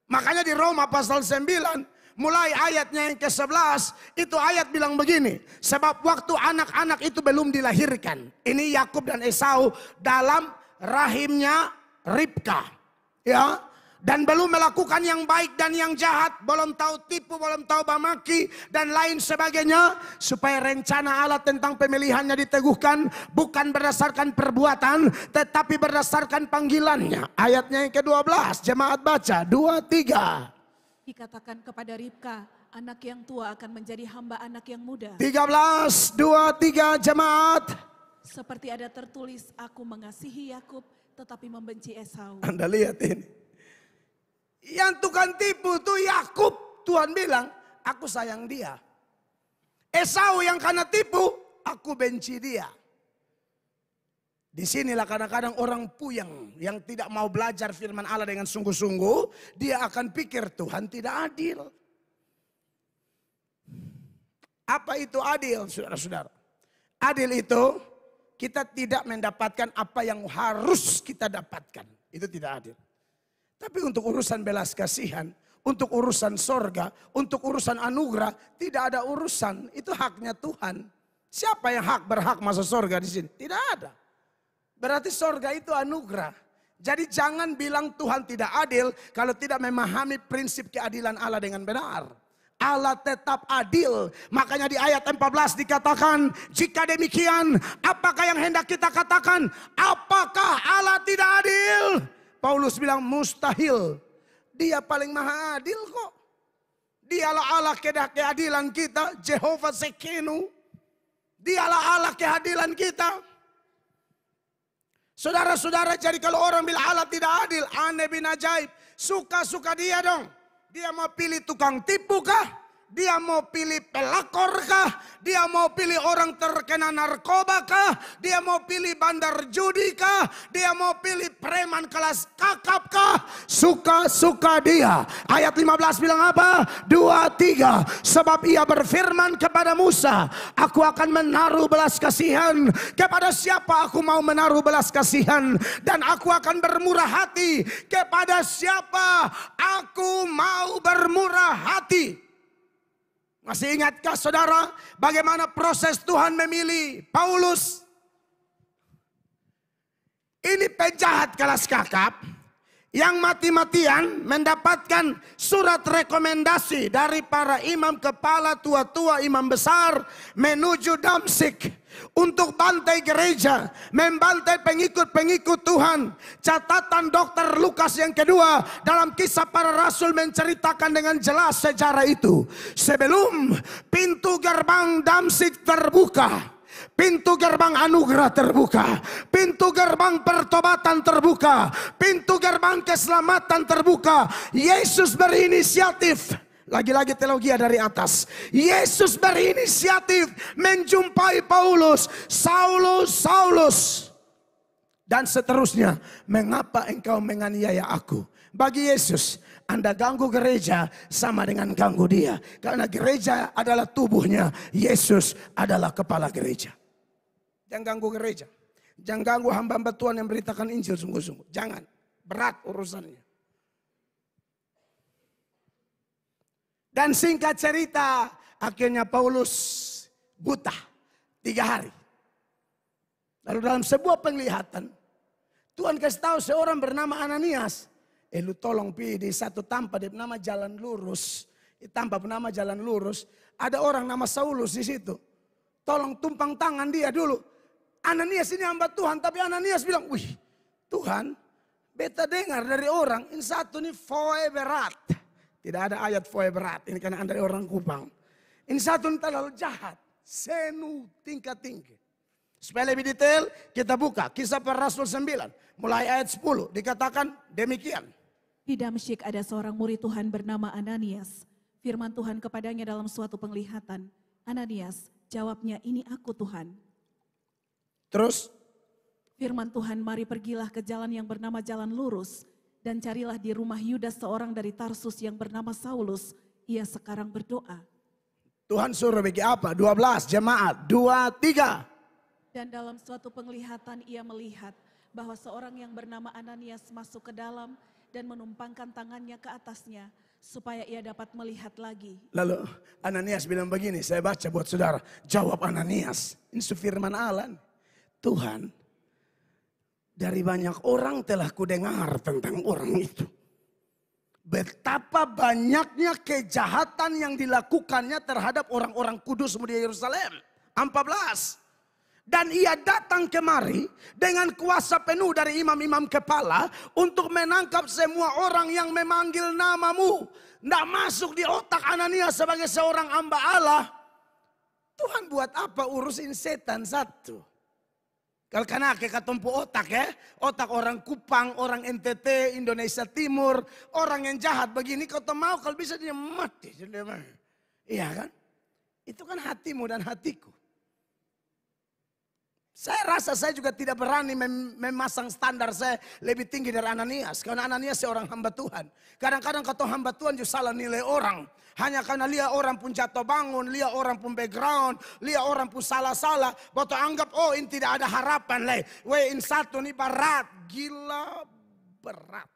Makanya di Roma pasal 9, mulai ayatnya yang ke-11, itu ayat bilang begini. Sebab waktu anak-anak itu belum dilahirkan. Ini Yakub dan Esau dalam rahimnya Ribka. Ya. dan belum melakukan yang baik dan yang jahat, belum tahu tipu, belum tahu bamaki dan lain sebagainya, supaya rencana Allah tentang pemilihannya diteguhkan bukan berdasarkan perbuatan tetapi berdasarkan panggilannya. Ayatnya yang ke-12, jemaat baca 2-3. Dikatakan kepada Ribka, anak yang tua akan menjadi hamba anak yang muda. 13, 2-3 jemaat. Seperti ada tertulis, aku mengasihi Yakub tetapi membenci Esau. Anda lihat ini. Yang tukang tipu tuh Yakub, Tuhan bilang, aku sayang dia. Esau yang karena tipu, aku benci dia. Disinilah kadang-kadang orang puyeng yang tidak mau belajar firman Allah dengan sungguh-sungguh, dia akan pikir Tuhan tidak adil. Apa itu adil, saudara-saudara? Adil itu kita tidak mendapatkan apa yang harus kita dapatkan. Itu tidak adil. Tapi untuk urusan belas kasihan, untuk urusan sorga, untuk urusan anugerah, tidak ada urusan. Itu haknya Tuhan. Siapa yang berhak masuk sorga di sini? Tidak ada. Berarti sorga itu anugerah. Jadi jangan bilang Tuhan tidak adil kalau tidak memahami prinsip keadilan Allah dengan benar. Allah tetap adil. Makanya di ayat 14 dikatakan, jika demikian, apakah yang hendak kita katakan? Apakah Allah tidak adil? Paulus bilang mustahil. Dia paling maha adil kok. Dialah Allah keadilan kita. Jehovah Sekenu. Dialah Allah keadilan kita. Saudara-saudara, jadi kalau orang bilang Allah tidak adil, aneh bin ajaib. Suka-suka dia dong. Dia mau pilih tukang tipu kah? Dia mau pilih pelakor kah? Dia mau pilih orang terkena narkoba kah? Dia mau pilih bandar judi kah? Dia mau pilih preman kelas kakap kah? Suka-suka dia. Ayat 15 bilang apa? 2-3. Sebab ia berfirman kepada Musa, aku akan menaruh belas kasihan. Kepada siapa aku mau menaruh belas kasihan? Dan aku akan bermurah hati. Kepada siapa aku mau bermurah hati? Masih ingatkah saudara bagaimana proses Tuhan memilih Paulus? Ini penjahat kelas kakap yang mati-matian mendapatkan surat rekomendasi dari para imam kepala, tua-tua, imam besar menuju Damsyik. Untuk bantai gereja, membantai pengikut-pengikut Tuhan. Catatan Dr. Lukas yang kedua dalam Kisah Para Rasul menceritakan dengan jelas sejarah itu. Sebelum pintu gerbang Damsyik terbuka, pintu gerbang anugerah terbuka, pintu gerbang pertobatan terbuka, pintu gerbang keselamatan terbuka. Yesus berinisiatif. Lagi-lagi teologi dari atas. Yesus berinisiatif menjumpai Paulus. Saulus, Saulus. Dan seterusnya. Mengapa engkau menganiaya aku? Bagi Yesus, Anda ganggu gereja sama dengan ganggu dia. Karena gereja adalah tubuhnya. Yesus adalah kepala gereja. Jangan ganggu gereja. Jangan ganggu hamba-hamba Tuhan yang beritakan Injil sungguh-sungguh. Jangan. Berat urusannya. Dan singkat cerita, akhirnya Paulus buta 3 hari. Lalu dalam sebuah penglihatan, Tuhan kasih tahu seorang bernama Ananias. Lu tolong pergi di satu tempat di nama Jalan Lurus. Di tempat bernama Jalan Lurus, ada orang nama Saulus di situ. Tolong tumpang tangan dia dulu. Ananias ini hamba Tuhan, tapi Ananias bilang, wih Tuhan, beta dengar dari orang, ini satu ini foe berat. Tidak ada ayat foe berat. Ini karena Anda orang Kupang. Ini satu terlalu jahat. Senu tingkat tinggi. Supaya lebih detail kita buka. Kisah Para Rasul 9. Mulai ayat 10. Dikatakan demikian. Di Damsyik ada seorang murid Tuhan bernama Ananias. Firman Tuhan kepadanya dalam suatu penglihatan. Ananias, jawabnya, ini aku Tuhan. Terus? Firman Tuhan, mari pergilah ke jalan yang bernama Jalan Lurus. Dan carilah di rumah Yudas seorang dari Tarsus yang bernama Saulus. Ia sekarang berdoa. Tuhan suruh bagi apa? 12 jemaat. 2-3. Dan dalam suatu penglihatan ia melihat bahwa seorang yang bernama Ananias masuk ke dalam dan menumpangkan tangannya ke atasnya. Supaya ia dapat melihat lagi. Lalu Ananias bilang begini, saya baca buat saudara. Jawab Ananias. Ini firman Allah. Tuhan, dari banyak orang telah kudengar tentang orang itu. betapa banyaknya kejahatan yang dilakukannya terhadap orang-orang kudus di Yerusalem. 14. Dan ia datang kemari dengan kuasa penuh dari imam-imam kepala untuk menangkap semua orang yang memanggil namamu. Tidak masuk di otak Ananias sebagai seorang hamba Allah. Tuhan buat apa urusin setan satu? Kalau kena ketumpu otak ya. Otak orang Kupang, orang NTT, Indonesia Timur. Orang yang jahat begini kau tak mau kalau bisa dia mati. Iya kan? Itu kan hatimu dan hatiku. Saya rasa saya juga tidak berani memasang standar saya lebih tinggi dari Ananias. Karena Ananias seorang hamba Tuhan. Kadang-kadang kata hamba Tuhan juga salah nilai orang. Hanya karena lihat orang pun jatuh bangun, lihat orang pun background, lihat orang pun salah-salah. Waktu anggap oh ini tidak ada harapan. In satu ini berat, gila berat.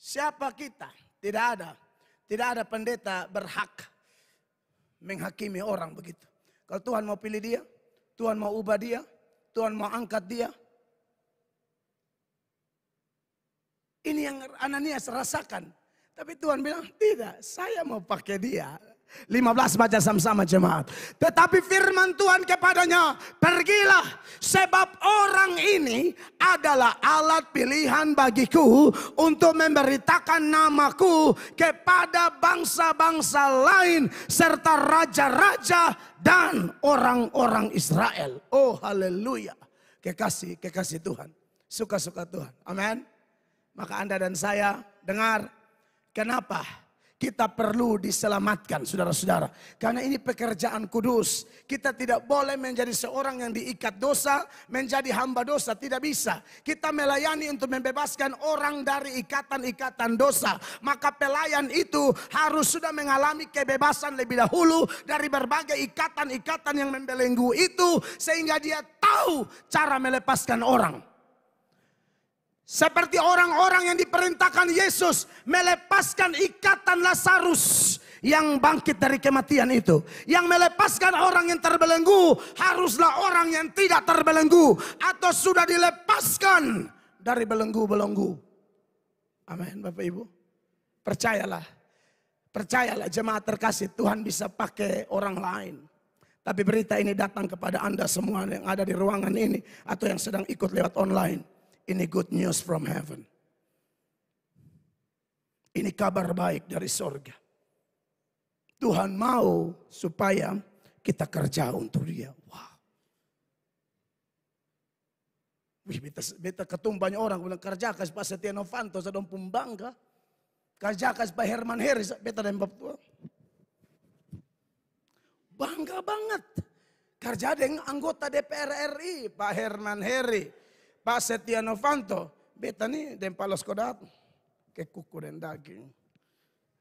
Siapa kita? Tidak ada. Tidak ada pendeta berhak menghakimi orang begitu. Kalau Tuhan mau pilih dia, Tuhan mau ubah dia, Tuhan mau angkat dia. Ini yang Ananias rasakan. Tapi Tuhan bilang, tidak, saya mau pakai dia. 15 baca sama-sama jemaat. Tetapi firman Tuhan kepadanya, pergilah sebab orang ini adalah alat pilihan bagiku untuk memberitakan namaku kepada bangsa-bangsa lain serta raja-raja dan orang-orang Israel. Oh haleluya. Kekasih Tuhan. Suka-suka Tuhan. Amin. Maka Anda dan saya dengar kenapa kita perlu diselamatkan saudara-saudara. Karena ini pekerjaan kudus. Kita tidak boleh menjadi seorang yang diikat dosa, menjadi hamba dosa. Tidak bisa. Kita melayani untuk membebaskan orang dari ikatan-ikatan dosa. Maka pelayan itu harus sudah mengalami kebebasan lebih dahulu dari berbagai ikatan-ikatan yang membelenggu itu. Sehingga dia tahu cara melepaskan orang. Seperti orang-orang yang diperintahkan Yesus melepaskan ikatan Lazarus yang bangkit dari kematian itu. Yang melepaskan orang yang terbelenggu haruslah orang yang tidak terbelenggu atau sudah dilepaskan dari belenggu-belenggu. Amin Bapak Ibu. Percayalah. Percayalah jemaat terkasih, Tuhan bisa pakai orang lain. Tapi berita ini datang kepada Anda semua yang ada di ruangan ini atau yang sedang ikut lewat online. Ini good news from heaven. Ini kabar baik dari sorga. Tuhan mau supaya kita kerja untuk dia. Wow. Beta ketum banyak orang bilang kerja kas Pak Setia Novanto sedang pembangga. Kerja kas Pak Herman Heri beta dan Bapak Tua. Bangga banget. Kerja dengan anggota DPR RI Pak Herman Heri. Pak Setia Novanto, beta nih dan palos kodat ke kuku dan daging.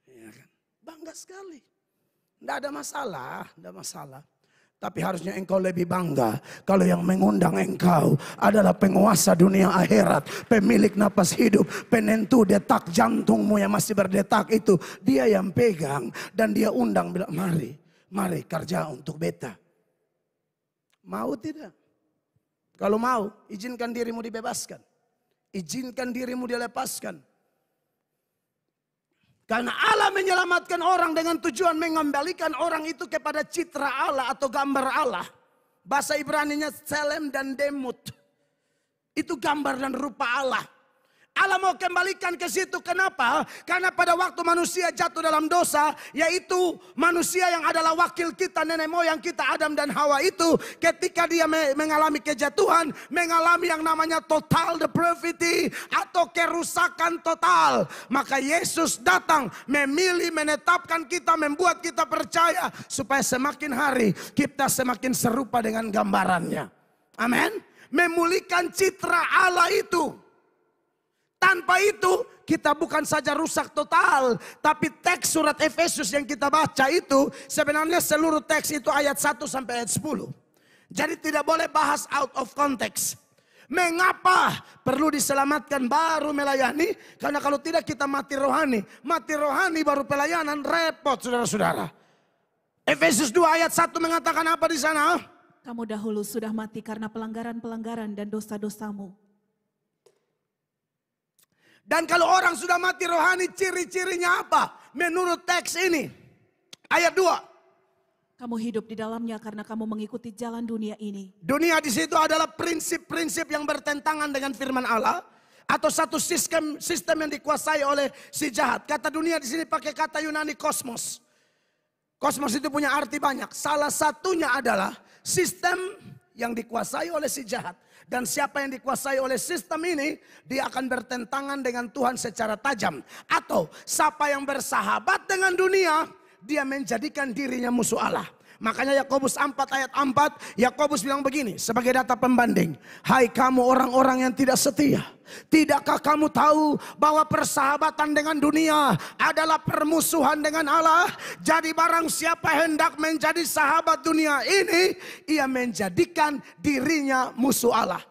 Ya kan? Bangga sekali. Tidak ada masalah, tidak masalah. Tapi harusnya engkau lebih bangga kalau yang mengundang engkau adalah penguasa dunia akhirat, pemilik napas hidup, penentu detak jantungmu yang masih berdetak itu. Dia yang pegang dan dia undang bilang mari kerja untuk beta. Mau tidak? Kalau mau, izinkan dirimu dibebaskan. Izinkan dirimu dilepaskan. Karena Allah menyelamatkan orang dengan tujuan mengembalikan orang itu kepada citra Allah atau gambar Allah. Bahasa Ibraninya Tselem dan Demut. Itu gambar dan rupa Allah. Allah mau kembalikan ke situ. Kenapa? Karena pada waktu manusia jatuh dalam dosa, yaitu manusia yang adalah wakil kita, nenek moyang kita Adam dan Hawa itu, ketika dia mengalami kejatuhan, mengalami yang namanya total depravity atau kerusakan total. Maka Yesus datang memilih, menetapkan kita, membuat kita percaya supaya semakin hari kita semakin serupa dengan gambarannya. Amin. Memulihkan citra Allah itu. Tanpa itu kita bukan saja rusak total. Tapi teks surat Efesus yang kita baca itu sebenarnya seluruh teks itu ayat 1 sampai ayat 10. Jadi tidak boleh bahas out of context. Mengapa perlu diselamatkan baru melayani? Karena kalau tidak kita mati rohani. Mati rohani baru pelayanan repot saudara-saudara. Efesus 2 ayat 1 mengatakan apa di sana? Kamu dahulu sudah mati karena pelanggaran-pelanggaran dan dosa-dosamu. Dan kalau orang sudah mati rohani, ciri-cirinya apa? Menurut teks ini, ayat 2. Kamu hidup di dalamnya karena kamu mengikuti jalan dunia ini. Dunia di situ adalah prinsip-prinsip yang bertentangan dengan firman Allah. Atau satu sistem yang dikuasai oleh si jahat. Kata dunia di sini pakai kata Yunani kosmos. Kosmos itu punya arti banyak. Salah satunya adalah sistem yang dikuasai oleh si jahat. Dan siapa yang dikuasai oleh sistem ini, dia akan bertentangan dengan Tuhan secara tajam. Atau siapa yang bersahabat dengan dunia, dia menjadikan dirinya musuh Allah. Makanya Yakobus 4 ayat 4, Yakobus bilang begini sebagai data pembanding. Hai kamu orang-orang yang tidak setia. Tidakkah kamu tahu bahwa persahabatan dengan dunia adalah permusuhan dengan Allah? Jadi barang siapa hendak menjadi sahabat dunia ini, ia menjadikan dirinya musuh Allah.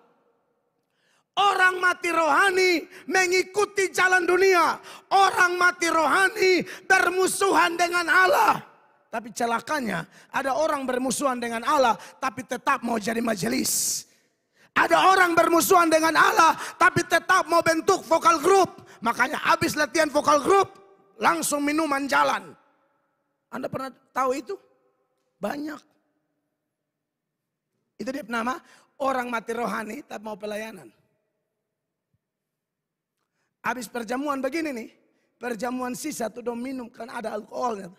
Orang mati rohani mengikuti jalan dunia. Orang mati rohani bermusuhan dengan Allah. Tapi celakanya ada orang bermusuhan dengan Allah tapi tetap mau jadi majelis. Ada orang bermusuhan dengan Allah tapi tetap mau bentuk vokal group. Makanya habis latihan vokal group langsung minuman jalan. Anda pernah tahu itu? Banyak. Itu dia nama orang mati rohani tapi mau pelayanan. Habis perjamuan begini nih. Perjamuan sisa tuh dong minum kan ada alkoholnya.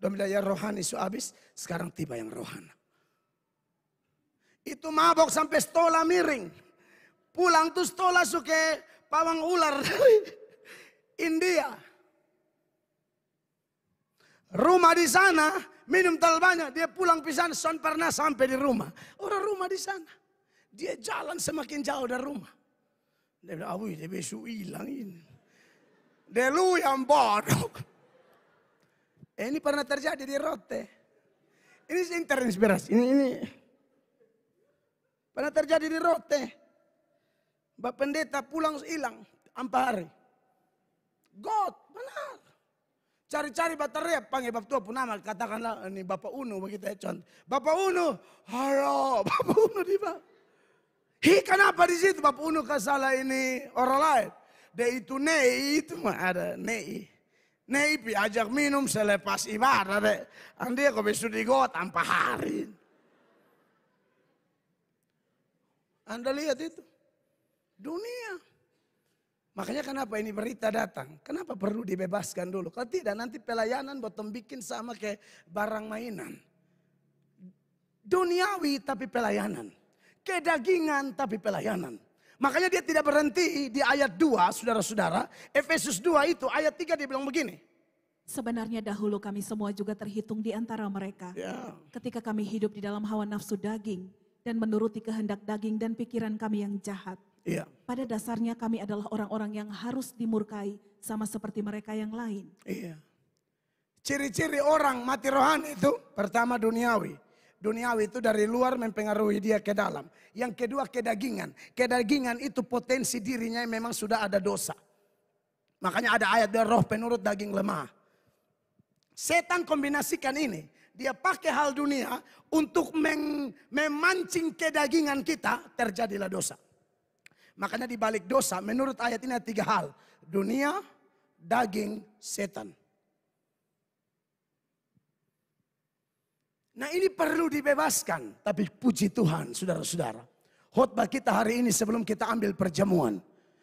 Dom bilang ya rohani su habis, sekarang tiba yang rohana. Itu mabok sampai stola miring. Pulang tuh stola suke pawang ular dari India. Rumah di sana, minum terlalu banyak. Dia pulang pisan, son pernah sampai di rumah. Orang rumah di sana. Dia jalan semakin jauh dari rumah. Dia bilang, awih dia besok hilang ini. Dia lu yang bodoh. Ini pernah terjadi di Rote. Ini terinspirasi. Ini pernah terjadi di Rote. Bapak pendeta pulang hilang 4 hari. God, benar. Cari-cari baterai, panggil Bapak tua pun nama. Katakanlah ini Bapak Uno begitu ya contoh. Bapak Uno, halo Bapak Uno di bawah. Kenapa di situ Bapak Uno kasalah ini orang lain? Dia itu Nei itu mah ada Nei. Nei pi ajak minum selepas ibadah deh. Andi kok besok di got tanpa hari. Anda lihat itu. Dunia. Makanya kenapa ini berita datang. Kenapa perlu dibebaskan dulu. Kalau tidak nanti pelayanan bottom bikin sama kayak barang mainan. Duniawi tapi pelayanan. Kedagingan tapi pelayanan. Makanya dia tidak berhenti di ayat 2, saudara-saudara. Efesus 2 itu ayat 3 dia bilang begini. Sebenarnya dahulu kami semua juga terhitung di antara mereka. Ya. Ketika kami hidup di dalam hawa nafsu daging dan menuruti kehendak daging dan pikiran kami yang jahat. Iya. Pada dasarnya kami adalah orang-orang yang harus dimurkai sama seperti mereka yang lain. Iya. Ciri-ciri orang mati rohani itu pertama duniawi. Duniawi itu dari luar mempengaruhi dia ke dalam. Yang kedua kedagingan. Kedagingan itu potensi dirinya memang sudah ada dosa. Makanya ada ayat dari roh penurut daging lemah. Setan kombinasikan ini. Dia pakai hal dunia untuk memancing kedagingan kita, terjadilah dosa. Makanya di balik dosa menurut ayat ini ada 3 hal. Dunia, daging, setan. Nah ini perlu dibebaskan. Tapi puji Tuhan saudara-saudara. Khotbah kita hari ini sebelum kita ambil perjamuan.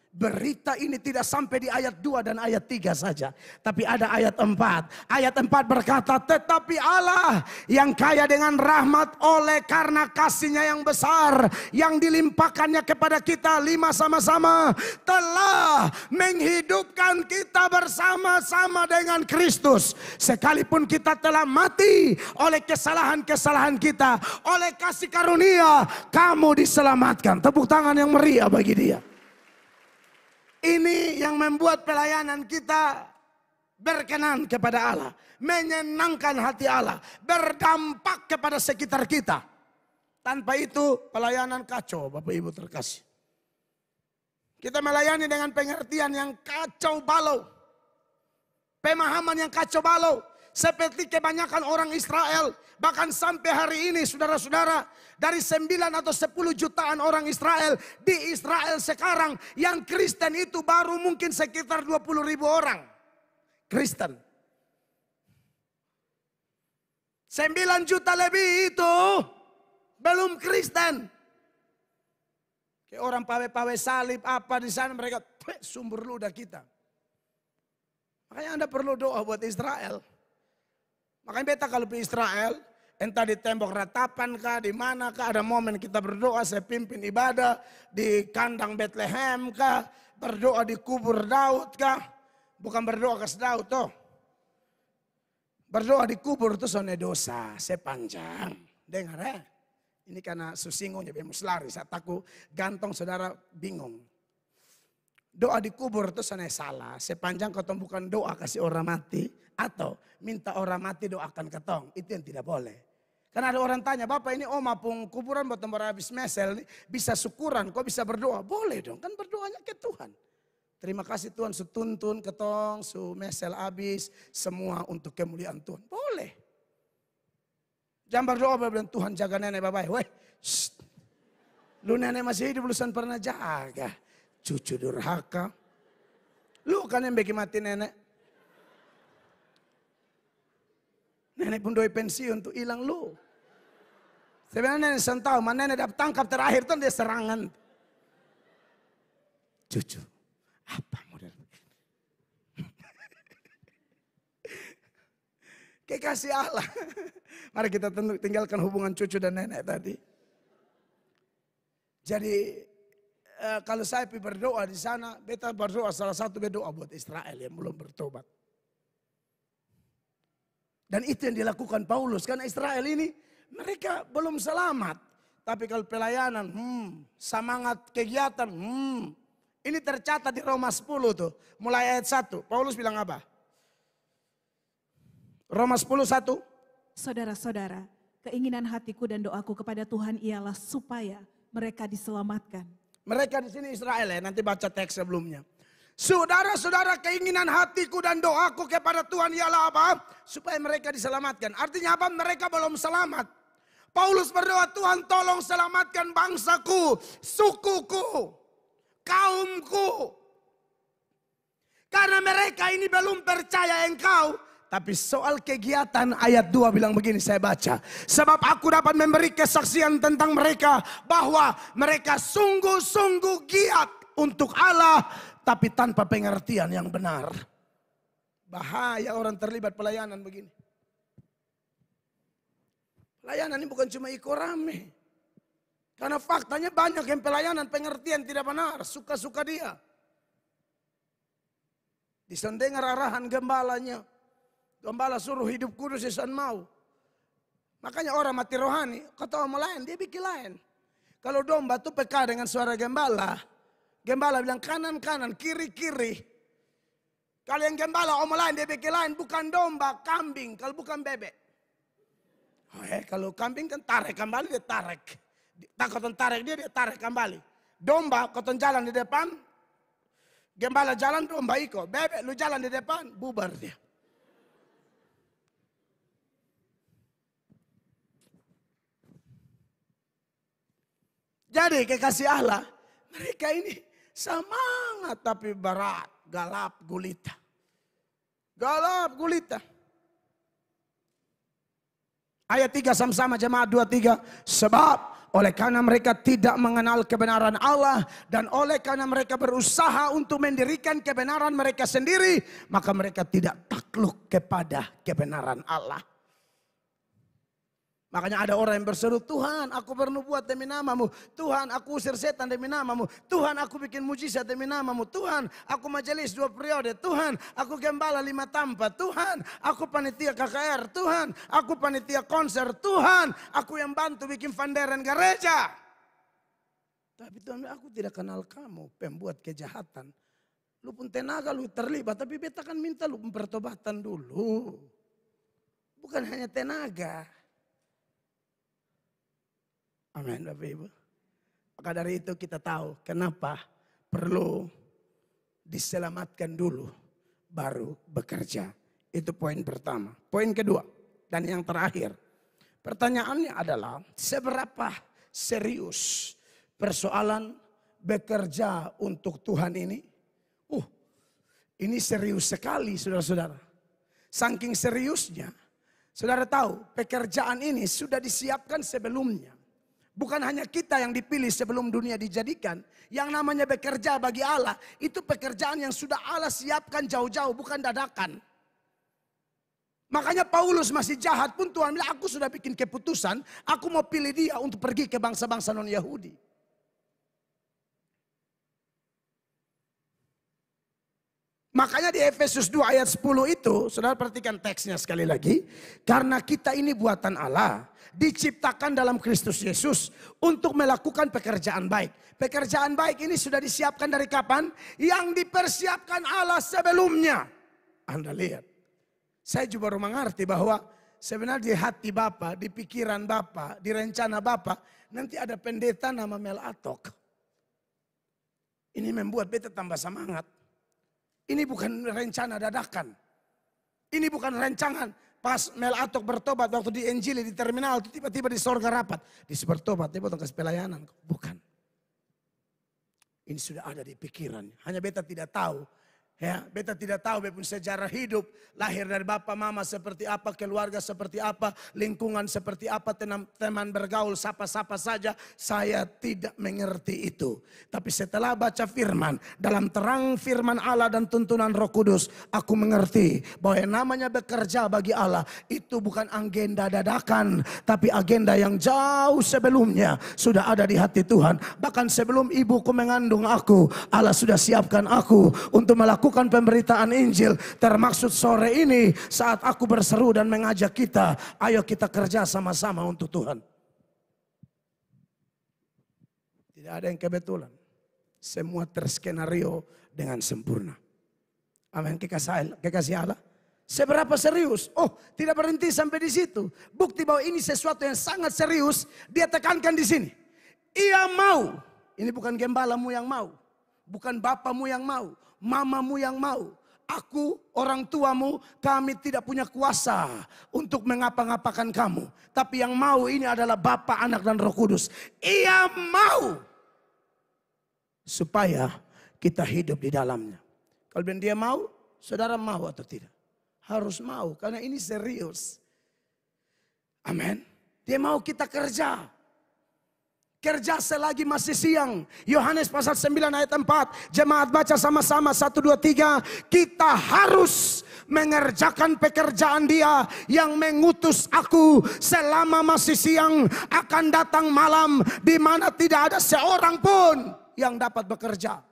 Berita ini tidak sampai di ayat 2 dan ayat 3 saja. Tapi ada ayat 4. Ayat 4 berkata, tetapi Allah yang kaya dengan rahmat oleh karena kasihnya yang besar. Yang dilimpahkannya kepada kita 5 sama-sama. Telah menghidupkan kita bersama-sama dengan Kristus. Sekalipun kita telah mati oleh kesalahan-kesalahan kita. Oleh kasih karunia kamu diselamatkan. Tepuk tangan yang meriah bagi dia. Ini yang membuat pelayanan kita berkenan kepada Allah. Menyenangkan hati Allah. Berdampak kepada sekitar kita. Tanpa itu pelayanan kacau Bapak Ibu terkasih. Kita melayani dengan pengertian yang kacau balau. Pemahaman yang kacau balau. seperti kebanyakan orang Israel. Bahkan sampai hari ini saudara-saudara, dari 9 atau 10 jutaan orang Israel, di Israel sekarang yang Kristen itu baru mungkin sekitar 20.000 orang Kristen. 9 juta lebih itu belum Kristen. Kayak orang pawe-pawe salib apa di sana, mereka sumber ludah kita. Makanya Anda perlu doa buat Israel. Makanya beta kalau di Israel, entah di tembok ratapan kah, di mana kah, ada momen kita berdoa, saya pimpin ibadah di kandang Bethlehem kah, berdoa di kubur Daud kah, bukan berdoa ke Daud toh. Berdoa di kubur itu soalnya dosa, sepanjang. Dengar ya, ini karena susingungnya bemus lari, saat aku gantong saudara bingung. Doa di kubur itu soalnya salah, sepanjang kau bukan doa kasih orang mati, atau minta orang mati doakan ketong, itu yang tidak boleh. Karena ada orang tanya, Bapak ini oma pun kuburan buat habis mesel, bisa syukuran, kok bisa berdoa? Boleh dong, kan berdoanya ke Tuhan. Terima kasih Tuhan, tuntun ketong, mesel habis, semua untuk kemuliaan Tuhan. Boleh. Jangan berdoa bilang Tuhan jaga nenek bapak. Weh, lu nenek masih hidup, lu pernah jaga. Cucu durhaka. Lu kan yang bikin mati nenek. Nenek pun doi pensiun tuh hilang lu. Sebenarnya nenek tahu, mana nenek dapat tangkap terakhir tuh dia serangan. Cucu, apa model begini? Kekasih Allah. Mari kita tinggalkan hubungan cucu dan nenek tadi. Jadi kalau saya berdoa di sana, beta berdoa salah satu berdoa buat Israel yang belum bertobat. Dan itu yang dilakukan Paulus, karena Israel ini mereka belum selamat. Tapi kalau pelayanan, semangat kegiatan, ini tercatat di Roma 10 tuh, mulai ayat 1. Paulus bilang apa? Roma 10:1. Saudara-saudara, keinginan hatiku dan doaku kepada Tuhan ialah supaya mereka diselamatkan. Mereka di sini Israel ya, nanti baca teks sebelumnya. Saudara-saudara, keinginan hatiku dan doaku kepada Tuhan ialah apa? Supaya mereka diselamatkan. Artinya apa? Mereka belum selamat. Paulus berdoa, Tuhan tolong selamatkan bangsaku, sukuku, kaumku. Karena mereka ini belum percaya engkau. Tapi soal kegiatan ayat 2 bilang begini, saya baca. Sebab aku dapat memberi kesaksian tentang mereka bahwa mereka sungguh-sungguh giat untuk Allah tapi tanpa pengertian yang benar. Bahaya orang terlibat pelayanan begini. Pelayanan ini bukan cuma ikut rame. Karena faktanya banyak yang pelayanan pengertian tidak benar, suka-suka dia. Disendengar arahan gembalanya. Gembala suruh hidup kudus sesan mau. Makanya orang mati rohani, kata orang lain, dia bikin lain. Kalau domba tuh peka dengan suara gembala. Gembala bilang kanan-kanan, kiri-kiri. Kalau yang gembala orang lain, dia bikin lain. Bukan domba, kambing. Kalau bukan bebek. Kalau kambing kan tarik kembali, dia tarik. Koton tarik dia tarik kembali. Domba, koton jalan di depan. Gembala jalan, domba ikut. Bebek, lu jalan di depan, bubar dia. Jadi kekasih Allah, mereka ini semangat tapi berat, galap gulita. Galap gulita. Ayat 3 sama-sama jemaat 2-3. Sebab oleh karena mereka tidak mengenal kebenaran Allah dan oleh karena mereka berusaha untuk mendirikan kebenaran mereka sendiri, maka mereka tidak takluk kepada kebenaran Allah. Makanya ada orang yang berseru, Tuhan aku perlu buat demi namamu. Tuhan aku usir setan demi namamu. Tuhan aku bikin mujizat demi namamu. Tuhan aku majelis 2 periode. Tuhan aku gembala 5 tanpa. Tuhan aku panitia KKR. Tuhan aku panitia konser. Tuhan aku yang bantu bikin vanderen gereja. Tapi Tuhan aku tidak kenal kamu pembuat kejahatan. Lu pun tenaga lu terlibat. Tapi beta kan minta lu pertobatan dulu. Bukan hanya tenaga. Amin Bapak Ibu. Maka dari itu kita tahu kenapa perlu diselamatkan dulu baru bekerja Itu poin pertama. Poin kedua dan yang terakhir. Pertanyaannya adalah seberapa serius persoalan bekerja untuk Tuhan ini? Ini serius sekali saudara-saudara. Saking seriusnya, saudara tahu pekerjaan ini sudah disiapkan sebelumnya. Bukan hanya kita yang dipilih sebelum dunia dijadikan. Yang namanya bekerja bagi Allah, itu pekerjaan yang sudah Allah siapkan jauh-jauh, bukan dadakan. Makanya Paulus masih jahat pun Tuhan bilang, aku sudah bikin keputusan, aku mau pilih dia untuk pergi ke bangsa-bangsa non-Yahudi. Makanya di Efesus 2 ayat 10 itu, saudara perhatikan teksnya sekali lagi. Karena kita ini buatan Allah, diciptakan dalam Kristus Yesus untuk melakukan pekerjaan baik. Pekerjaan baik ini sudah disiapkan dari kapan? Yang dipersiapkan Allah sebelumnya. Anda lihat. Saya juga baru mengerti bahwa sebenarnya di hati Bapa, di pikiran Bapa, di rencana Bapa, nanti ada pendeta nama Mel Atok. Ini membuat beta tambah semangat. Ini bukan rencana dadakan. Ini bukan rancangan pas Mel Atok bertobat waktu di Injili di terminal tiba-tiba di sorga rapat. Di bertobat, dia potong kasih pelayanan. Bukan. Ini sudah ada di pikiran. Hanya beta tidak tahu. Ya, beta tidak tahu beta pun sejarah hidup, lahir dari bapak mama seperti apa, keluarga seperti apa, lingkungan seperti apa, teman bergaul sapa-sapa saja, saya tidak mengerti itu. Tapi setelah baca firman, dalam terang firman Allah dan tuntunan Roh Kudus, aku mengerti bahwa yang namanya bekerja bagi Allah itu bukan agenda dadakan, tapi agenda yang jauh sebelumnya sudah ada di hati Tuhan. Bahkan sebelum ibuku mengandung aku, Allah sudah siapkan aku untuk melakukan pemberitaan Injil, termaksud sore ini saat aku berseru dan mengajak kita, ayo kita kerja sama-sama untuk Tuhan. Tidak ada yang kebetulan. Semua terskenario dengan sempurna. Amin. Kekasih Allah. Seberapa serius? Oh, tidak berhenti sampai di situ. Bukti bahwa ini sesuatu yang sangat serius, dia tekankan di sini. Ia mau. Ini bukan gembalamu yang mau. Bukan bapamu yang mau. Mamamu yang mau, aku orang tuamu, kami tidak punya kuasa untuk mengapa-ngapakan kamu. Tapi yang mau ini adalah Bapa, Anak dan Roh Kudus. Ia mau supaya kita hidup di dalamnya. Kalau dia mau, saudara mau atau tidak? Harus mau karena ini serius. Amin. Dia mau kita kerja. Kerja selagi masih siang. Yohanes pasal 9 ayat 4. Jemaat baca sama-sama 1, 2, 3. Kita harus mengerjakan pekerjaan dia yang mengutus aku. Selama masih siang akan datang malam di mana tidak ada seorang pun yang dapat bekerja.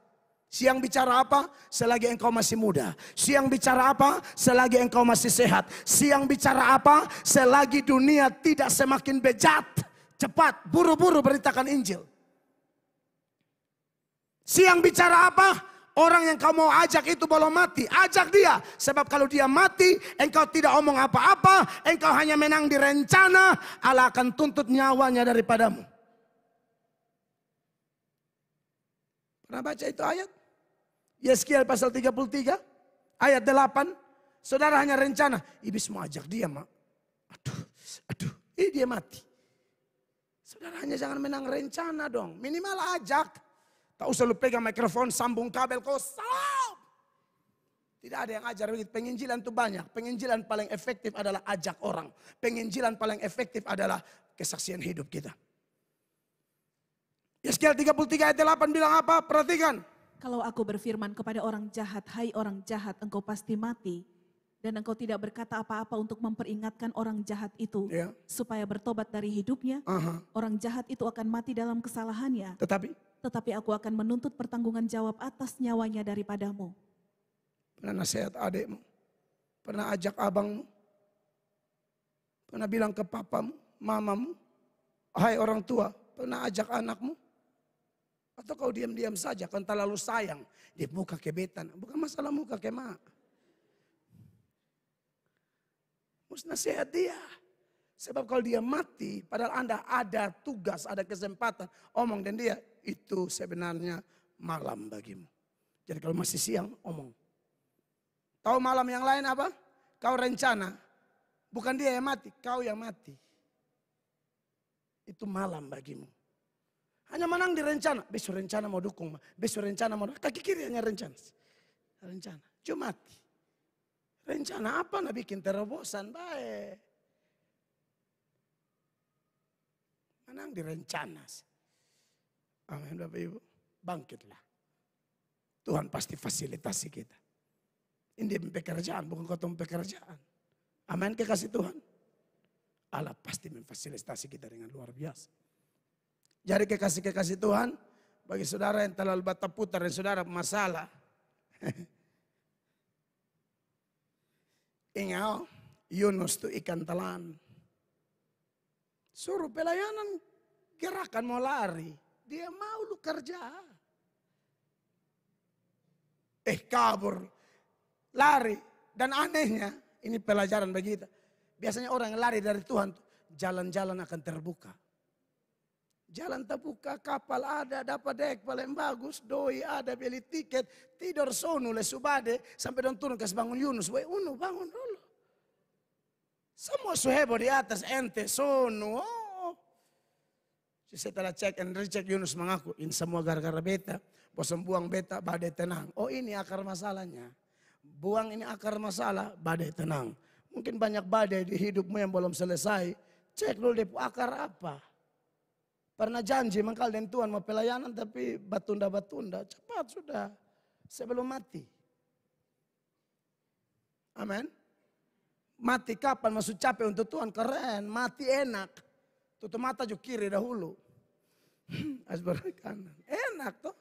Siang bicara apa? Selagi engkau masih muda. Siang bicara apa? Selagi engkau masih sehat. Siang bicara apa? Selagi dunia tidak semakin bejat. Cepat, buru-buru beritakan Injil. Siang bicara apa? Orang yang kau mau ajak itu belum mati. Ajak dia. Sebab kalau dia mati, engkau tidak omong apa-apa. Engkau hanya menang di rencana. Allah akan tuntut nyawanya daripadamu. Pernah baca itu ayat? Yeskiel pasal 33. Ayat 8. Saudara hanya rencana. Iblis mau ajak dia, mak. Aduh. Dia mati. Saudara hanya jangan menang rencana dong. Minimal ajak. Tak usah lu pegang mikrofon, sambung kabel, kau salam. Tidak ada yang ajar begitu. Penginjilan itu banyak. Penginjilan paling efektif adalah ajak orang. Penginjilan paling efektif adalah kesaksian hidup kita. Yeskiel 33 ayat 8 bilang apa? Perhatikan. Kalau aku berfirman kepada orang jahat, hai orang jahat, engkau pasti mati. Dan engkau tidak berkata apa-apa untuk memperingatkan orang jahat itu. Supaya bertobat dari hidupnya. Orang jahat itu akan mati dalam kesalahannya. Tetapi aku akan menuntut pertanggungan jawab atas nyawanya daripadamu. Pernah nasihat adikmu? Pernah ajak abangmu? Pernah bilang ke papamu, mamamu? Hai orang tua, pernah ajak anakmu? Atau kau diam-diam saja, kan terlalu sayang. Dia muka kebetan, bukan masalah muka kemak. Mesti nasihat dia. Sebab kalau dia mati, padahal Anda ada tugas, ada kesempatan. Omong dan dia, itu sebenarnya malam bagimu. Jadi kalau masih siang, omong. Tahu malam yang lain apa? kau rencana, bukan dia yang mati, kau yang mati. Itu malam bagimu. Hanya menang di rencana, besok rencana mau dukung, besok rencana mau, kaki kiri hanya rencana. Rencana, cuma mati. Rencana apa nak bikin terobosan baik. Menang di rencana. Amin Bapak Ibu, bangkitlah. Tuhan pasti fasilitasi kita. Ini pekerjaan, bukan kau pekerjaan. Amin, kekasih Tuhan. Allah pasti memfasilitasi kita dengan luar biasa. Jadi kekasih-kekasih Tuhan, bagi saudara yang terlalu bata putar dan saudara masalah. Ingat, Yunus itu ikan telan. Suruh pelayanan gerakan mau lari. Dia mau lu kerja. Kabur. Lari. Dan anehnya, ini pelajaran bagi kita. Biasanya orang yang lari dari Tuhan, jalan-jalan akan terbuka. Jalan terbuka, kapal ada, dapat dek paling bagus, doi ada, beli tiket, tidur sono le subade, sampai dong turun kasih bangun Yunus. Woi, bangun dulu. Semua suhebo di atas, ente sono. Setelah cek and recheck Yunus mengaku, ini semua gara-gara beta. Bosan buang beta, badai tenang. Oh ini akar masalahnya. Buang ini akar masalah, badai tenang. Mungkin banyak badai di hidupmu yang belum selesai. Cek dulu deh akar apa. Pernah janji mengkal dan Tuhan mau pelayanan tapi batunda-batunda. Cepat sudah, sebelum mati. Amin. Mati kapan masuk capek untuk Tuhan, keren. Mati enak. Tutup mata juga kiri dahulu. Asbar kanan. Enak toh.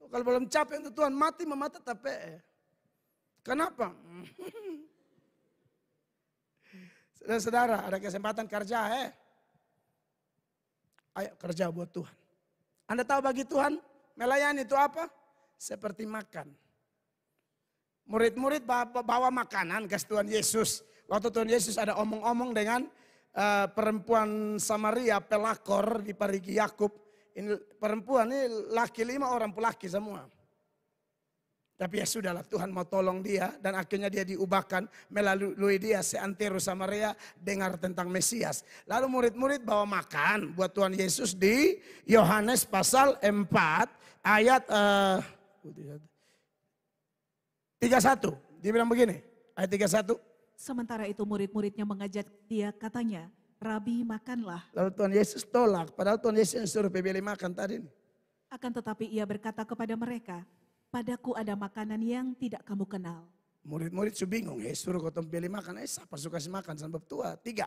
Kalau belum capek untuk Tuhan mati memata tapi. Kenapa? Saudara-saudara ada kesempatan kerja Ayo kerja buat Tuhan. Anda tahu bagi Tuhan melayani itu apa? Seperti makan. Murid-murid bawa makanan ke Tuhan Yesus. Waktu Tuhan Yesus ada omong-omong dengan perempuan Samaria pelakor di parigi Yakub. Ini perempuan ini laki 5 orang pelaki semua. Tapi ya sudahlah Tuhan mau tolong dia dan akhirnya dia diubahkan melalui dia seantero Samaria dengar tentang Mesias. Lalu murid-murid bawa makan buat Tuhan Yesus di Yohanes pasal 4 ayat 31. Dia bilang begini, ayat 31. Sementara itu murid-muridnya mengajak dia, katanya, Rabi makanlah. Lalu Tuhan Yesus tolak, padahal Tuhan Yesus yang suruh pilih makan tadi. Akan tetapi ia berkata kepada mereka, padaku ada makanan yang tidak kamu kenal. Murid-murid su bingung, suruh kau pilih makan, siapa suka makan sampai tua? 3.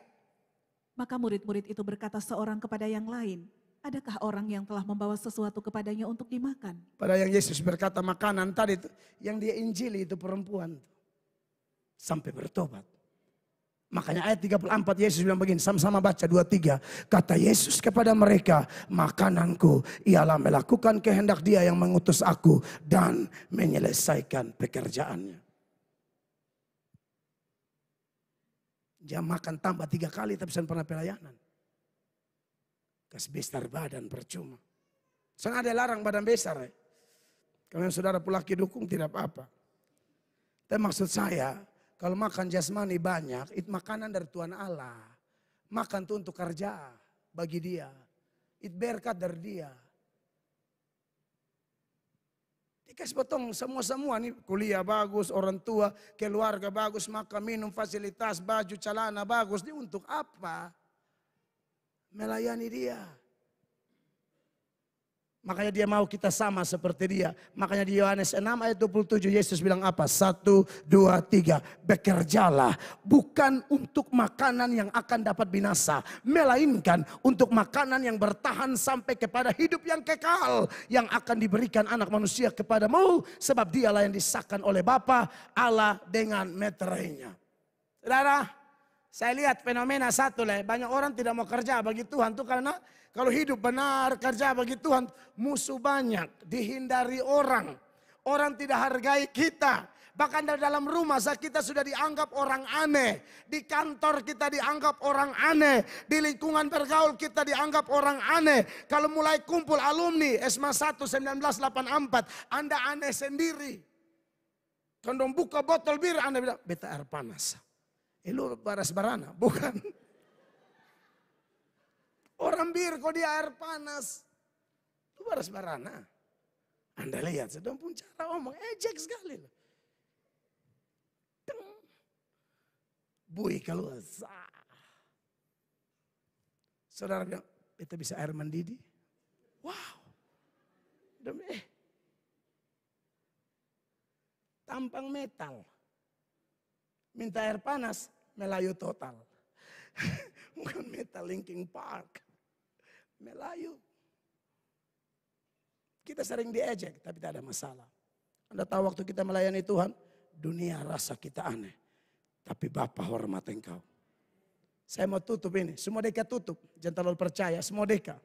Maka murid-murid itu berkata seorang kepada yang lain, adakah orang yang telah membawa sesuatu kepadanya untuk dimakan? Pada yang Yesus berkata makanan tadi itu, yang dia injili itu perempuan. Sampai bertobat. Makanya ayat 34 Yesus bilang begini, sama-sama baca 2-3. Kata Yesus kepada mereka, makananku ialah melakukan kehendak dia yang mengutus aku dan menyelesaikan pekerjaannya. Dia makan tambah 3 kali tapi saya pernah pelayanan. Kasih besar badan percuma. Soalnya ada larang badan besar. Kalau saudara pulaki dukung tidak apa-apa. Tapi maksud saya, kalau makan jasmani banyak, itu makanan dari Tuhan Allah. Makan itu untuk kerja bagi dia. Itu berkat dari dia. Dikasih potong semua nih, kuliah bagus, orang tua, keluarga bagus, makan, minum, fasilitas, baju, celana bagus. Ini untuk apa? Melayani dia. Makanya dia mau kita sama seperti dia. Makanya di Yohanes 6 ayat 27 Yesus bilang apa? 1, 2, 3. Bekerjalah bukan untuk makanan yang akan dapat binasa. Melainkan untuk makanan yang bertahan sampai kepada hidup yang kekal. Yang akan diberikan anak manusia kepadamu. Sebab dialah yang disahkan oleh Bapa Allah dengan meterainya. Saudara, saya lihat fenomena satu lah. Banyak orang tidak mau kerja bagi Tuhan itu karena kalau hidup benar, kerja bagi Tuhan, musuh banyak, dihindari orang. Orang tidak hargai kita. Bahkan dalam rumah kita sudah dianggap orang aneh. Di kantor kita dianggap orang aneh. Di lingkungan bergaul kita dianggap orang aneh. Kalau mulai kumpul alumni SMA 1 1984, Anda aneh sendiri. Kalau buka botol bir, Anda bilang, beta air panas. Lu baras barana, bukan. Orang bir kok dia air panas. Lu baras barana. Anda lihat, sedang pun cara omong, ejek sekali. Bui keluar. Saudara bilang, beta bisa air mendidih. Wow. Demi tampang metal. Minta air panas, Melayu total. Bukan metal Linkin Park. Melayu. Kita sering diejek, tapi tidak ada masalah. Anda tahu waktu kita melayani Tuhan, dunia rasa kita aneh. Tapi Bapa hormat engkau. Saya mau tutup ini, semua deka tutup. Jangan terlalu percaya, semua deka.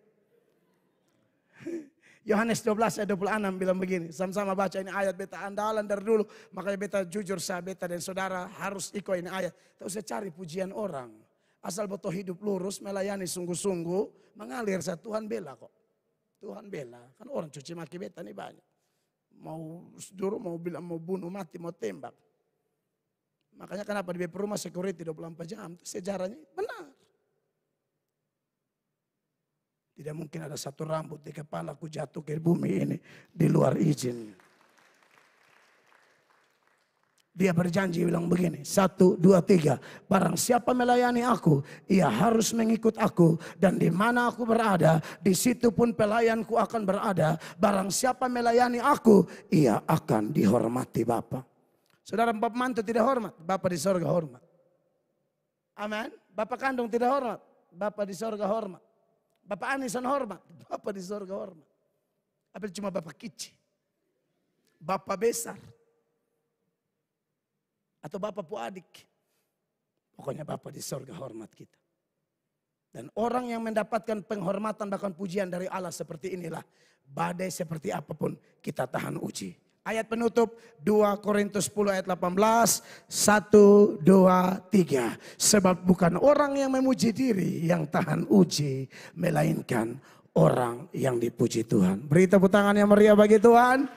Yohanes 12 ayat 26 bilang begini. Sama-sama baca ini ayat beta andalan dari dulu. Makanya beta jujur saya, beta dan saudara harus ikut ini ayat. Tak usah cari pujian orang. Asal betul hidup lurus, melayani sungguh-sungguh. Mengalir saya, Tuhan bela kok. Tuhan bela. Kan orang cuci maki beta nih banyak. Mau dulu mau bilang mau bunuh mati, mau tembak. Makanya kenapa di rumah security 24 jam. Itu sejarahnya benar. Tidak mungkin ada satu rambut di kepalaku jatuh ke bumi ini di luar izin. Dia berjanji bilang begini, 1, 2, 3. Barang siapa melayani aku, ia harus mengikut aku. Dan di mana aku berada, di situ pun pelayanku akan berada. Barang siapa melayani aku, ia akan dihormati Bapa. Saudara, bapak mantu tidak hormat, Bapa di sorga hormat. Amin. Bapak kandung tidak hormat, Bapa di sorga hormat. Bapak anisan hormat, Bapak di sorga hormat. Apa cuma Bapak kecil? Bapak besar. Atau Bapak puadik. Pokoknya Bapak di sorga hormat kita. Dan orang yang mendapatkan penghormatan bahkan pujian dari Allah seperti inilah. Badai seperti apapun kita tahan uji. Ayat penutup 2 Korintus 10 ayat 18. 1, 2, 3. Sebab bukan orang yang memuji diri yang tahan uji. Melainkan orang yang dipuji Tuhan. Beri tepuk tangan yang meriah bagi Tuhan.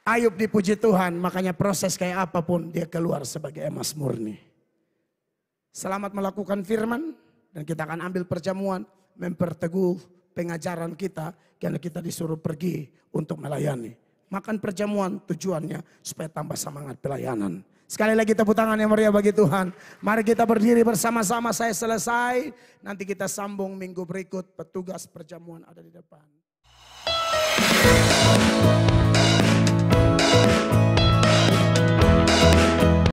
Ayub dipuji Tuhan. Makanya proses kayak apapun dia keluar sebagai emas murni. Selamat melakukan firman. Dan kita akan ambil perjamuan. Memperteguh pengajaran kita. Karena kita disuruh pergi untuk melayani. Makan perjamuan tujuannya supaya tambah semangat pelayanan. Sekali lagi tepuk tangan yang meriah bagi Tuhan. Mari kita berdiri bersama-sama, saya selesai. Nanti kita sambung minggu berikut, petugas perjamuan ada di depan.